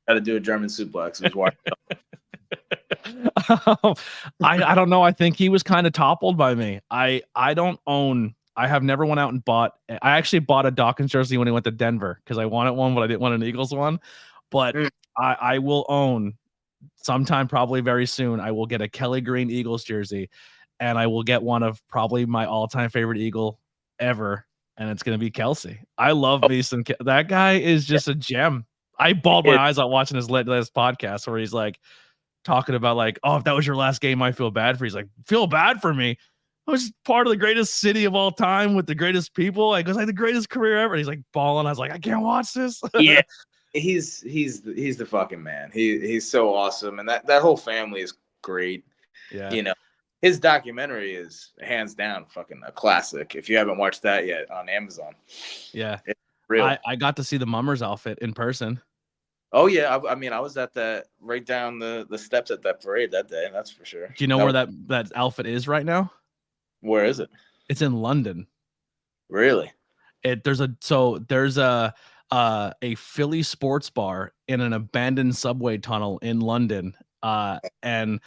Got to do a German suplex. It was I don't know. I think he was kind of toppled by me. I have never went out and I actually bought a Dawkins jersey when he went to Denver because I wanted one, but I didn't want an Eagles one. But I will own, sometime probably very soon, I will get a Kelly Green Eagles jersey, and I will get one of probably my all-time favorite Eagle ever, and it's going to be Kelsey. I love me some. That guy is just a gem. I bawled my eyes out watching his latest podcast where he's like talking about, like, oh, if that was your last game, I feel bad for you. He's like, feel bad for me? I was part of the greatest city of all time with the greatest people. I goes like the greatest career ever. He's like balling. I was like, I can't watch this. Yeah, he's the fucking man. He's so awesome, and that whole family is great. Yeah. You know, his documentary is hands down fucking a classic. If you haven't watched that yet on Amazon, Yeah, it's real. I got to see the Mummers outfit in person. Oh yeah, I mean, I was at that right down the steps at that parade that day. That's for sure. Do you know where that outfit is right now? Where is it? It's in London. Really? There's a Philly sports bar in an abandoned subway tunnel in London. And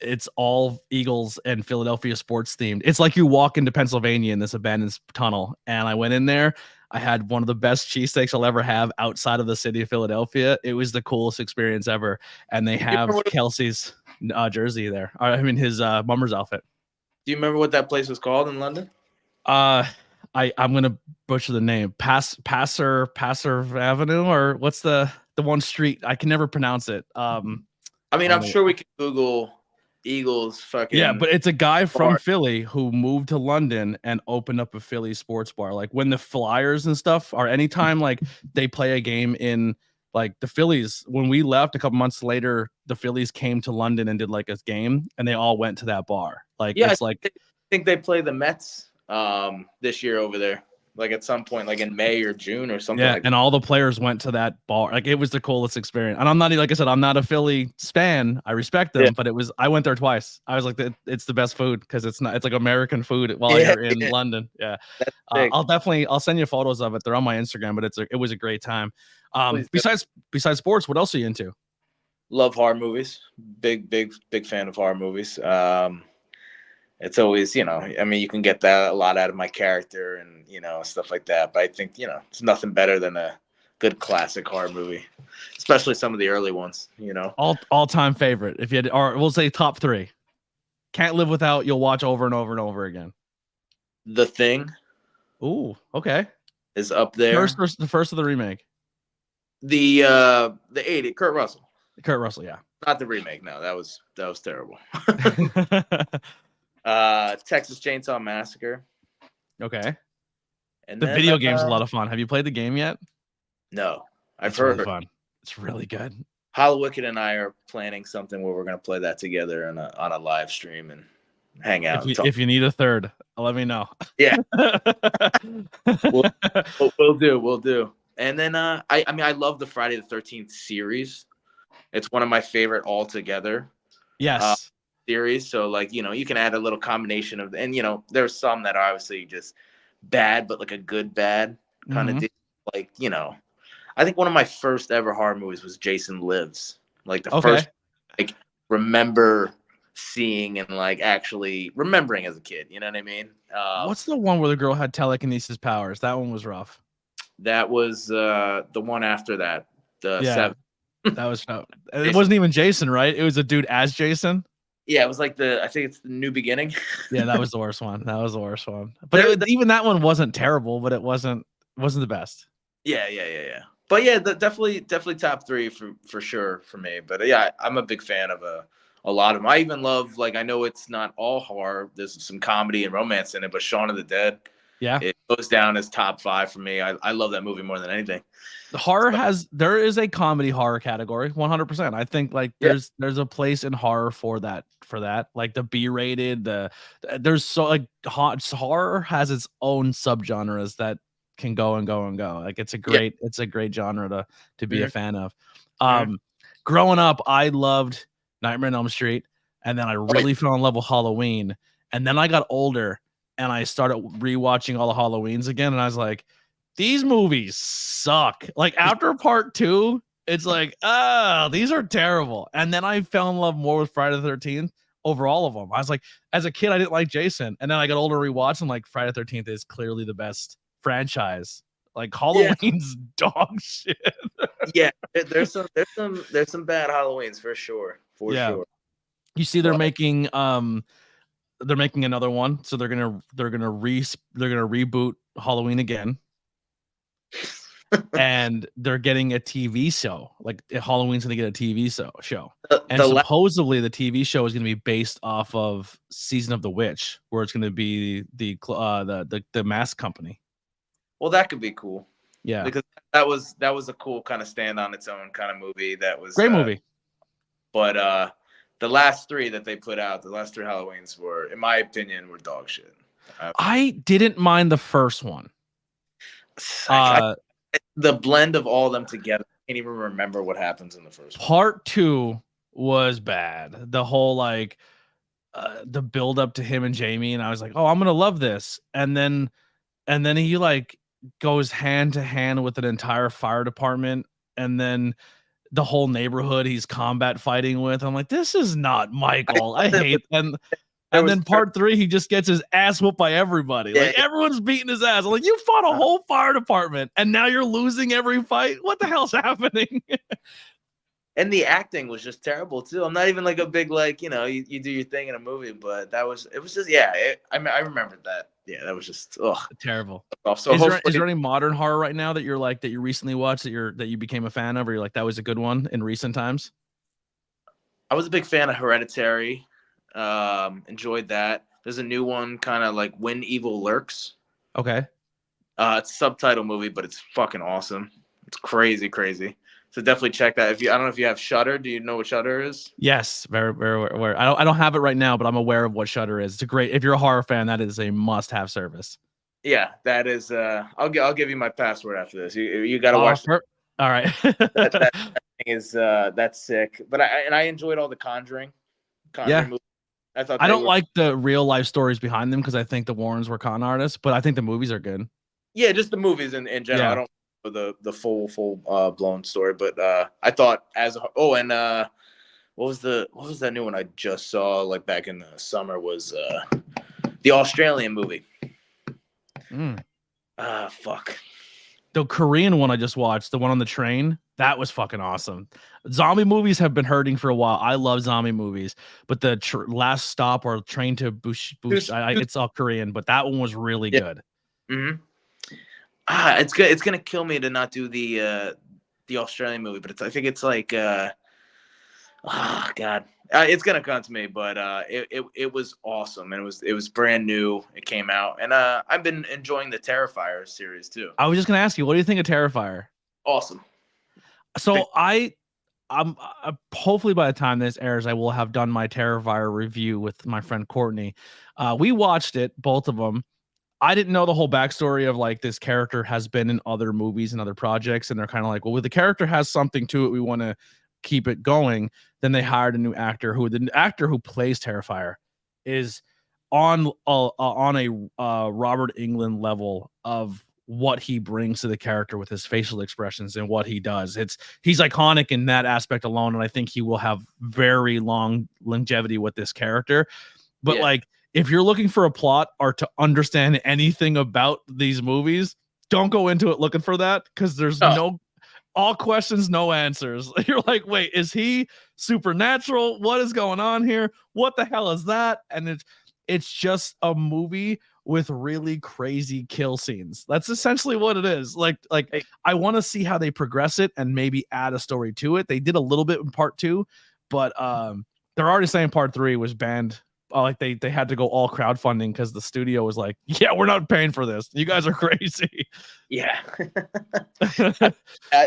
it's all Eagles and Philadelphia sports themed. It's like you walk into Pennsylvania in this abandoned tunnel. And I went in there. I had one of the best cheesesteaks I'll ever have outside of the city of Philadelphia. It was the coolest experience ever. And they have Kelsey's jersey there. I mean, his Mummers outfit. Do you remember what that place was called in London? I'm gonna butcher the name. Passer Avenue, or what's the one street? I can never pronounce it. I mean, I'm sure we can Google Eagles fucking. Yeah, but it's a guy from Philly who moved to London and opened up a Philly sports bar. Like when the Flyers and stuff are anytime like they play a game in like the Phillies, when we left a couple months later, the Phillies came to London and did like a game and they all went to that bar. Like, yeah, it's like, I think they play the Mets this year over there, like at some point, like in May or June or something. Yeah, like and all the players went to that bar. Like it was the coolest experience. And I'm not, like I said, I'm not a Philly fan. I respect them, but I went there twice. I was like, it's the best food because it's like American food while you're in London. Yeah, I'll send you photos of it. They're on my Instagram, but it was a great time. Besides sports, what else are you into? Love horror movies. Big fan of horror movies. It's always, I mean, you can get that a lot out of my character and, stuff like that. But I think, it's nothing better than a good classic horror movie, especially some of the early ones, All-time favorite, if you had, or we'll say top 3. Can't live without, you'll watch over and over and over again. The Thing. Ooh, okay. Is up there. The first of the remake. The 80, Kurt Russell, yeah. Not the remake, no. That was terrible. Texas Chainsaw Massacre. Okay. And the video game's a lot of fun. Have you played the game yet? No. I've heard really fun. It's really good. Hollowicked and I are planning something where we're going to play that together on a live stream and hang out. If you need a third, let me know. Yeah. We'll do. And then I love the Friday the 13th series. It's one of my favorite altogether. Yes. Series. So like, you can add a little combination of, and there's some that are obviously just bad, but like a good bad kind of deal. Like, I think one of my first ever horror movies was Jason Lives. Like the first, like, remember seeing and like actually remembering as a kid. You know what I mean? What's the one where the girl had telekinesis powers? That one was rough. That was the one after that. The 7. That was it wasn't even Jason, right? It was a dude as Jason. Yeah, it was like I think it's The New Beginning. Yeah, that was the worst one. But even that one wasn't terrible, but it wasn't the best. Yeah. But yeah, definitely top 3 for sure for me. But yeah, I'm a big fan of a lot of them. I even love, like, I know it's not all horror. There's some comedy and romance in it, but Shaun of the Dead. Yeah, it goes down as top 5 for me. I love that movie more than anything. The horror there is a comedy horror category, 100%. I think like there's a place in horror for that. Like the B-rated, there's so like horror has its own subgenres that can go and go and go. Like it's a great genre to be a fan of. Growing up, I loved Nightmare on Elm Street, and then I really fell in love with Halloween, and then I got older and I started rewatching all the Halloweens again, and I was like, these movies suck. Like after part 2, it's like, these are terrible. And then I fell in love more with Friday the 13th over all of them. I was like, as a kid, I didn't like Jason. And then I got older, rewatched, and like Friday the 13th is clearly the best franchise. Like Halloween's dog shit. Yeah, there's some bad Halloweens for sure. For sure. You see, they're making another one, so they're gonna reboot Halloween again. and they're getting a TV show. Like Halloween's gonna get a TV show. And The supposedly the TV show is going to be based off of Season of the Witch, where it's going to be the mask company. Well, that could be cool. Yeah, because that was a cool kind of stand on its own kind of movie. That was great movie. But the last three that they put out, the last three Halloweens were, in my opinion, were dog shit. I didn't mind the first one. The blend of all of them together, I can't even remember what happens in the first one. Part 2 was bad. The whole like the build up to him and Jamie, and I was like, oh, I'm gonna love this. And then he like goes hand to hand with an entire fire department, and then the whole neighborhood he's combat fighting with. I'm like, this is not Michael. I hate and then part 3, he just gets his ass whooped by everybody. Yeah, like everyone's beating his ass. I'm like, you fought a whole fire department and now you're losing every fight. What the hell's happening? And the acting was just terrible too. I'm not even like a big like, you do your thing in a movie, but it was just I remembered that. Yeah, that was just terrible. So is there any modern horror right now that you're like that you recently watched that you became a fan of, or you're like that was a good one in recent times? I was a big fan of Hereditary. Enjoyed that. There's a new one, kind of like When Evil Lurks. Okay. It's a subtitle movie, but it's fucking awesome. It's crazy. So definitely check that. I don't know if you have Shudder. Do you know what Shudder is? Yes, very, very aware. I don't have it right now, but I'm aware of what Shudder is. It's a great. If you're a horror fan, that is a must-have service. Yeah, that is. I'll give you my password after this. You got to watch. All right. that thing is that's sick. But I enjoyed all the Conjuring movies. I don't like the real life stories behind them because I think the Warrens were con artists, but I think the movies are good. Yeah, just the movies in general. Yeah. I don't know the full blown story, but I thought what was that new one I just saw like back in the summer was the Australian movie. Fuck. The Korean one I just watched, the one on the train, that was fucking awesome. Zombie movies have been hurting for a while. I love zombie movies, but the last stop or Train to Busan, it's all Korean, but that one was really good. Mm-hmm. It's gonna kill me to not do the Australian movie, but I think it's like God, it's gonna come to me. But it was awesome, and it was brand new. It came out, and I've been enjoying the Terrifier series too. I was just gonna ask you, what do you think of Terrifier? Awesome. So I'm hopefully by the time this airs, I will have done my Terrifier review with my friend Courtney. We watched it, both of them. I didn't know the whole backstory of like this character has been in other movies and other projects, and they're kind of like, well, the character has something to it, we want to keep it going. Then they hired a new actor the actor who plays Terrifier is on a Robert Englund level of what he brings to the character with his facial expressions and what he does. He's iconic in that aspect alone, and I think he will have very long longevity with this character. But like, if you're looking for a plot or to understand anything about these movies, don't go into it looking for that, because there's all questions, no answers. You're like, wait, is he supernatural? What is going on here? What the hell is that? And it's just a movie with really crazy kill scenes. That's essentially what it is. Like I want to see how they progress it and maybe add a story to it. They did a little bit in part 2, but they're already saying part 3 was banned. Like they had to go all crowdfunding because the studio was like, yeah, we're not paying for this. You guys are crazy. Yeah. I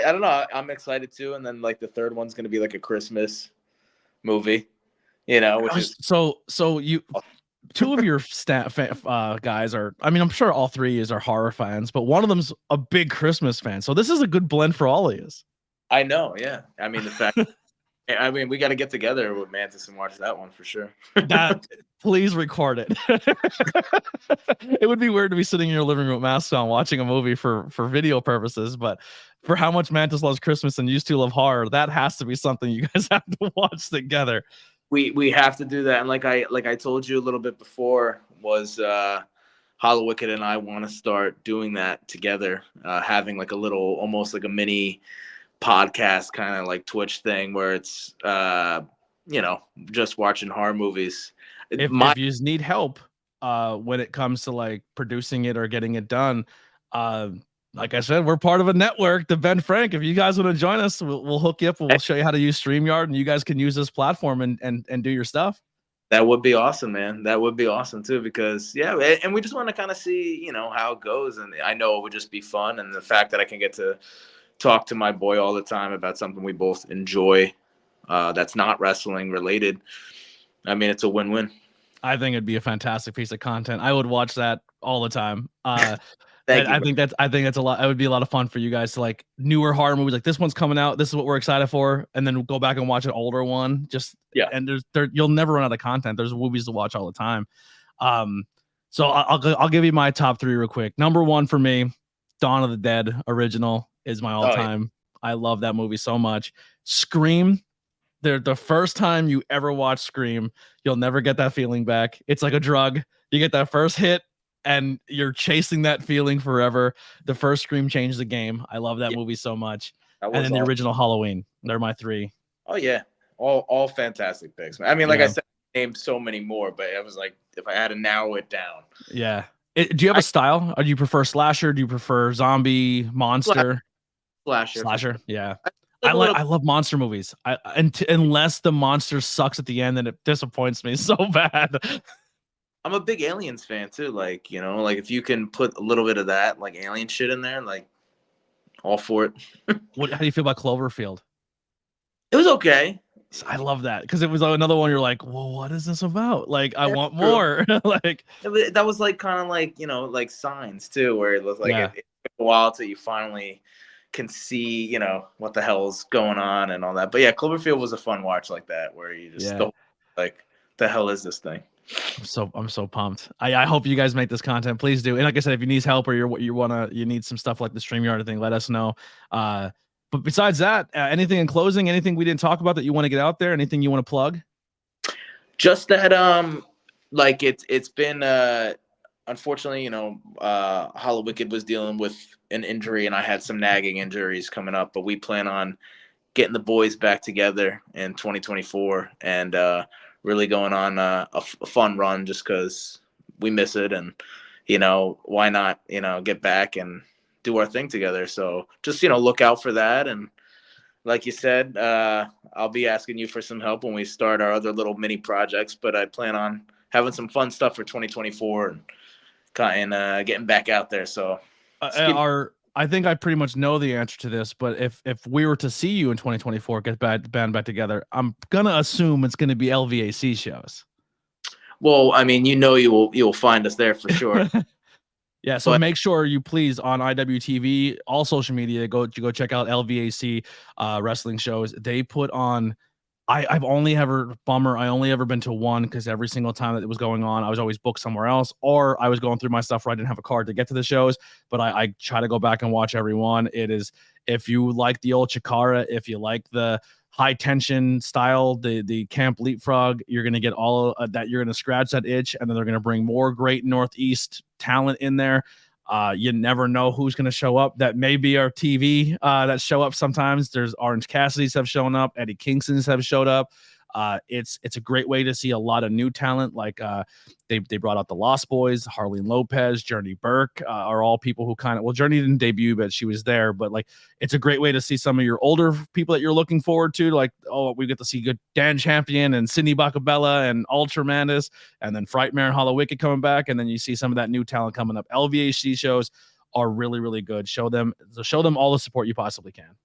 don't know. I'm excited too. And then like the third one's going to be like a Christmas movie, which is so you, two of your guys are, I mean, I'm sure all 3 are horror fans, but one of them's a big Christmas fan. So this is a good blend for all of you. I know. Yeah. I mean, the fact we got to get together with Mantis and watch that one for sure. Please record it. It would be weird to be sitting in your living room with masks on watching a movie for video purposes, but for how much Mantis loves Christmas and you two love horror, that has to be something you guys have to watch together. We have to do that, and like I told you a little bit before, was Hollow Wicked and I want to start doing that together, having like a little, almost like a mini podcast kind of like Twitch thing where it's just watching horror movies. If you need help when it comes to like producing it or getting it done, Like I said, we're part of a network, the Ben Frank. If you guys want to join us, we'll hook you up. We'll show you how to use StreamYard, and you guys can use this platform and do your stuff. That would be awesome, man. That would be awesome too, because and we just want to kind of see, how it goes. And I know it would just be fun, and the fact that I can get to talk to my boy all the time about something we both enjoy, that's not wrestling related. I mean, it's a win-win. I think it'd be a fantastic piece of content. I would watch that all the time. Thank you, I think that's a lot. It would be a lot of fun for you guys to like newer horror movies. Like this one's coming out. This is what we're excited for, and then go back and watch an older one. And you'll never run out of content. There's movies to watch all the time. So I'll give you my top 3 real quick. Number 1 for me, Dawn of the Dead original is my all time. I love that movie so much. Scream. The first time you ever watch Scream, you'll never get that feeling back. It's like a drug. You get that first hit and you're chasing that feeling forever. The first Scream changed the game. I love that movie so much. And then the original Halloween. They're my 3. Oh yeah. All fantastic picks. I mean, like I said, I named so many more, but I was like, if I had to narrow it down. Yeah. Do you have a style? Or do you prefer slasher? Do you prefer zombie, monster? Slasher. Yeah. I love monster movies. Unless the monster sucks at the end, then it disappoints me so bad. I'm a big Aliens fan too. Like, like if you can put a little bit of that, like alien shit in there, like all for it. How do you feel about Cloverfield? It was okay. I love that because it was another one. You're like, well, what is this about? Like, I want more. Like that was like kind of like like Signs too, where it was like it took a while till you finally can see what the hell's going on and all that. But yeah, Cloverfield was a fun watch like that, where you just like, the hell is this thing? I'm so pumped. I hope you guys make this content. Please do. And like I said, if you need help or you need some stuff like the StreamYard thing, let us know. But besides that, anything in closing, anything we didn't talk about that you want to get out there, anything you want to plug? Just that like it's been unfortunately, Hollow Wicked was dealing with an injury, and I had some nagging injuries coming up, but we plan on getting the boys back together in 2024 and really going on a fun run, just because we miss it, and why not get back and do our thing together. So just look out for that. And like you said, I'll be asking you for some help when we start our other little mini projects, but I plan on having some fun stuff for 2024 and getting back out there. So I think I pretty much know the answer to this, but if we were to see you in 2024 get band back together, I'm gonna assume it's gonna be LVAC shows. Well, I mean, you'll find us there for sure. Yeah, so make sure you please on IWTV, all social media, go check out LVAC wrestling shows. They put on. I've only ever been to one, because every single time that it was going on, I was always booked somewhere else, or I was going through my stuff where I didn't have a card to get to the shows. But I try to go back and watch every one. It is, if you like the old Chikara, if you like the high tension style, the camp leapfrog, you're gonna get all of that. You're gonna scratch that itch, and then they're gonna bring more great Northeast talent in there. You never know who's going to show up. That may be our TV that show up sometimes. There's Orange Cassidy's have shown up. Eddie Kingston's have showed up. It's a great way to see a lot of new talent. Like they brought out the Lost Boys, Harleen Lopez, Journey Burke are all people who Journey didn't debut, but she was there. But like, it's a great way to see some of your older people that you're looking forward to. Like, oh, we get to see good Dan Champion and Sydney Bacabella and Ultra Mandis, and then Frightmare and Hollow Wicked coming back. And then you see some of that new talent coming up. LVAC shows are really, really good. Show them all the support you possibly can.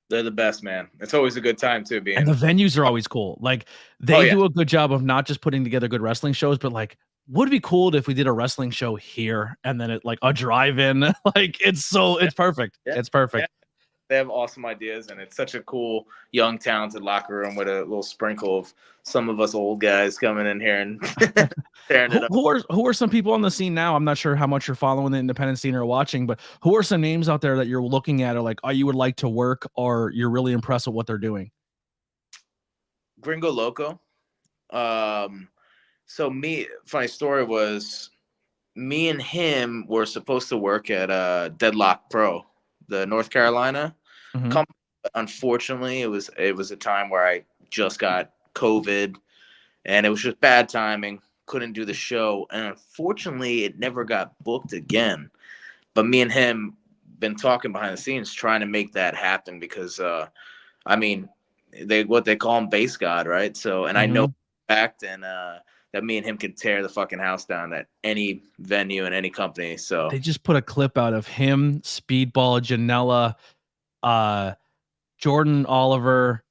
They're the best, man. It's always a good time too. And the venues are always cool. Like they do a good job of not just putting together good wrestling shows, but like, would it be cool if we did a wrestling show here and then it like a drive-in? Like it's perfect. Yeah. It's perfect. Yeah. They have awesome ideas, and it's such a cool, young, talented locker room with a little sprinkle of some of us old guys coming in here and tearing it up. Who are some people on the scene now? I'm not sure how much you're following the independent scene or watching, but who are some names out there that you're looking at or like, oh, you would like to work, or you're really impressed with what they're doing? Gringo Loco. So funny story was, me and him were supposed to work at Deadlock Pro, the North Carolina company. Unfortunately, it was a time where I just got COVID, and it was just bad timing. Couldn't do the show, and unfortunately, it never got booked again. But me and him been talking behind the scenes trying to make that happen because I mean, what they call him base god, right? So, and I know fact and that me and him could tear the fucking house down at any venue and any company. So they just put a clip out of him, Speedball, Janela, Jordan Oliver,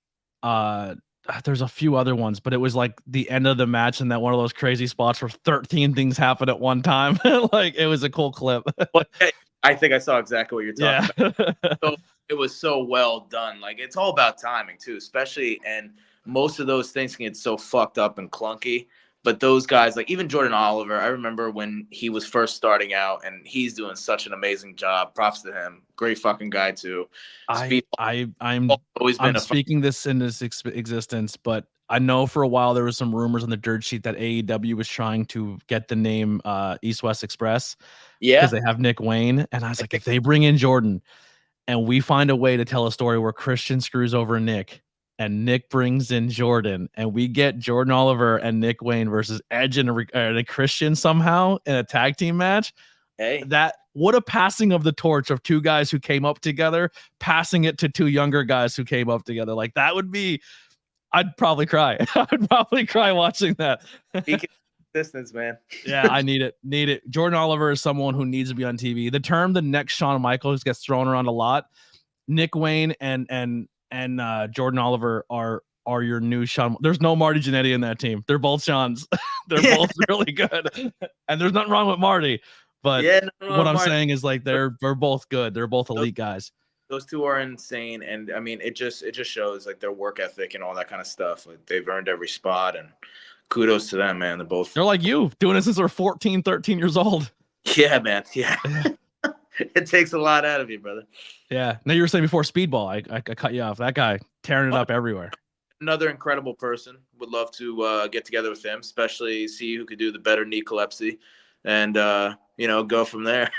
there's a few other ones, but it was like the end of the match and that one of those crazy spots where 13 things happen at one time. Like it was a cool clip. Well, I think I saw exactly what you're talking about. Yeah. So it was so well done. Like it's all about timing too, especially, and most of those things can get so fucked up and clunky. But those guys, like even Jordan Oliver, I remember when he was first starting out, and he's doing such an amazing job. Props to him. Great fucking guy too. I'm always been speaking this into existence, but I know for a while there was some rumors on the dirt sheet that AEW was trying to get the name East West Express. Yeah, because they have Nick Wayne, and I was like, if they bring in Jordan, and we find a way to tell a story where Christian screws over Nick, and Nick brings in Jordan, and we get Jordan Oliver and Nick Wayne versus Edge and a Christian somehow in a tag team match. Hey, what a passing of the torch of two guys who came up together, passing it to two younger guys who came up together. Like that would be, I'd probably cry. I'd probably cry watching that. Distance, man. Yeah, I need it. Jordan Oliver is someone who needs to be on TV. The term "the next Shawn Michaels" gets thrown around a lot. Nick Wayne and Jordan Oliver are your new Shawn. There's no Marty Jannetty in that team. They're both Shawns. They're both really good, and there's nothing wrong with Marty. But what I'm saying is like they're both good. They're both elite guys. Those two are insane, and I mean it just shows like their work ethic and all that kind of stuff. Like they've earned every spot, and kudos to them, man. They're like you, doing it since they're 14, 13 years old. Yeah, man. Yeah. It takes a lot out of you, brother. Yeah. Now you were saying before Speedball, I cut you off. That guy tearing it up everywhere. Another incredible person. Would love to get together with him, especially see who could do the better knee collapsy, and go from there.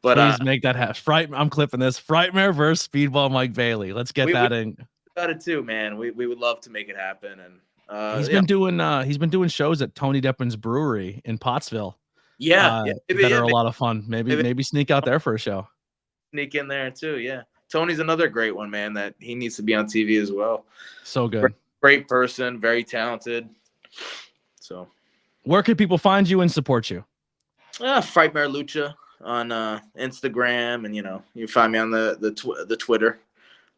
But please make that happen. I'm clipping this. Frightmare versus Speedball Mike Bailey. Let's get that in. Got it too, man. We would love to make it happen, and he's been doing shows at Tony Deppin's Brewery in Pottsville. That are a lot of fun. Maybe sneak out there for a show. Sneak in there too. Yeah, Tony's another great one, man. That he needs to be on TV as well. So good. Great person, very talented. So, where can people find you and support you? Frightmare Lucha on Instagram, and you find me on the Twitter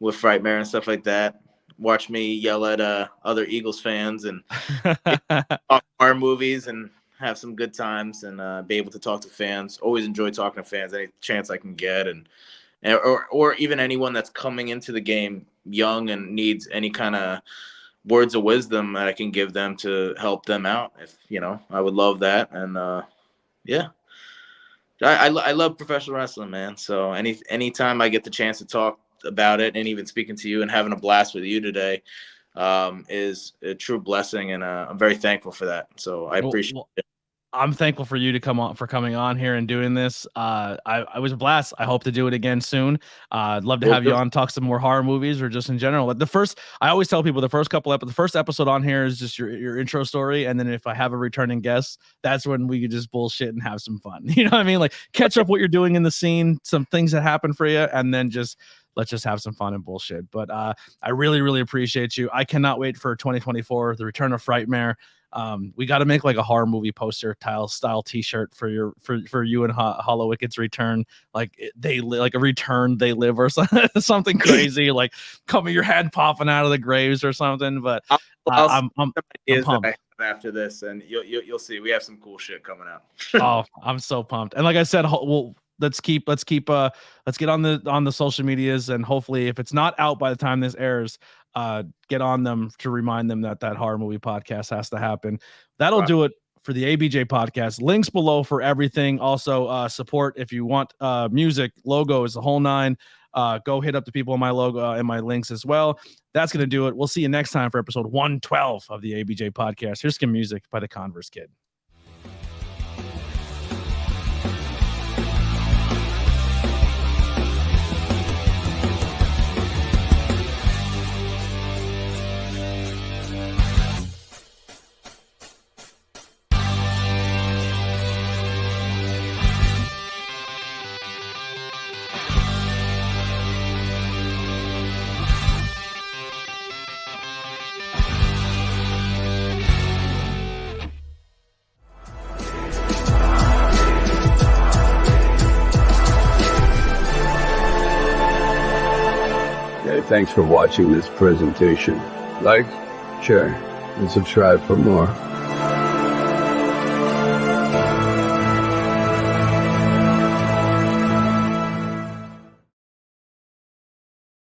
with Frightmare and stuff like that. Watch me yell at other Eagles fans and talk horror movies and have some good times and be able to talk to fans. Always enjoy talking to fans any chance I can get, and or even anyone that's coming into the game young and needs any kind of words of wisdom that I can give them to help them out. If I would love that. And I love professional wrestling, man. So anytime I get the chance to talk about it, and even speaking to you and having a blast with you today is a true blessing, and I'm very thankful for that. So I appreciate it. I'm thankful for you to coming on here and doing this. I was a blast. I hope to do it again soon. I'd love to have you on, talk some more horror movies or just in general. I always tell people the first episode on here is just your intro story, and then if I have a returning guest, that's when we could just bullshit and have some fun. You know what I mean? Like catch up what you're doing in the scene, some things that happen for you, and then let's just have some fun and bullshit. But I really, really appreciate you. I cannot wait for 2024, the return of Frightmare. We got to make like a horror movie poster style T-shirt for you and Hollow Wicked's return. Like like a return they live or something crazy, like your head popping out of the graves or something. But I'm pumped. After this, and you'll see we have some cool shit coming out. Oh, I'm so pumped. And like I said, let's get on the social medias, and hopefully if it's not out by the time this airs, get on them to remind them that horror movie podcast has to happen. That'll do it for the ABJ podcast. Links below for everything. Also support if you want music, logos, the whole nine. Go hit up the people in my logo and my links as well. That's going to do it. We'll see you next time for episode 112 of the ABJ podcast. Here's some music by the Converse Kid. thanks for watching this presentation. Like, share, and subscribe for more.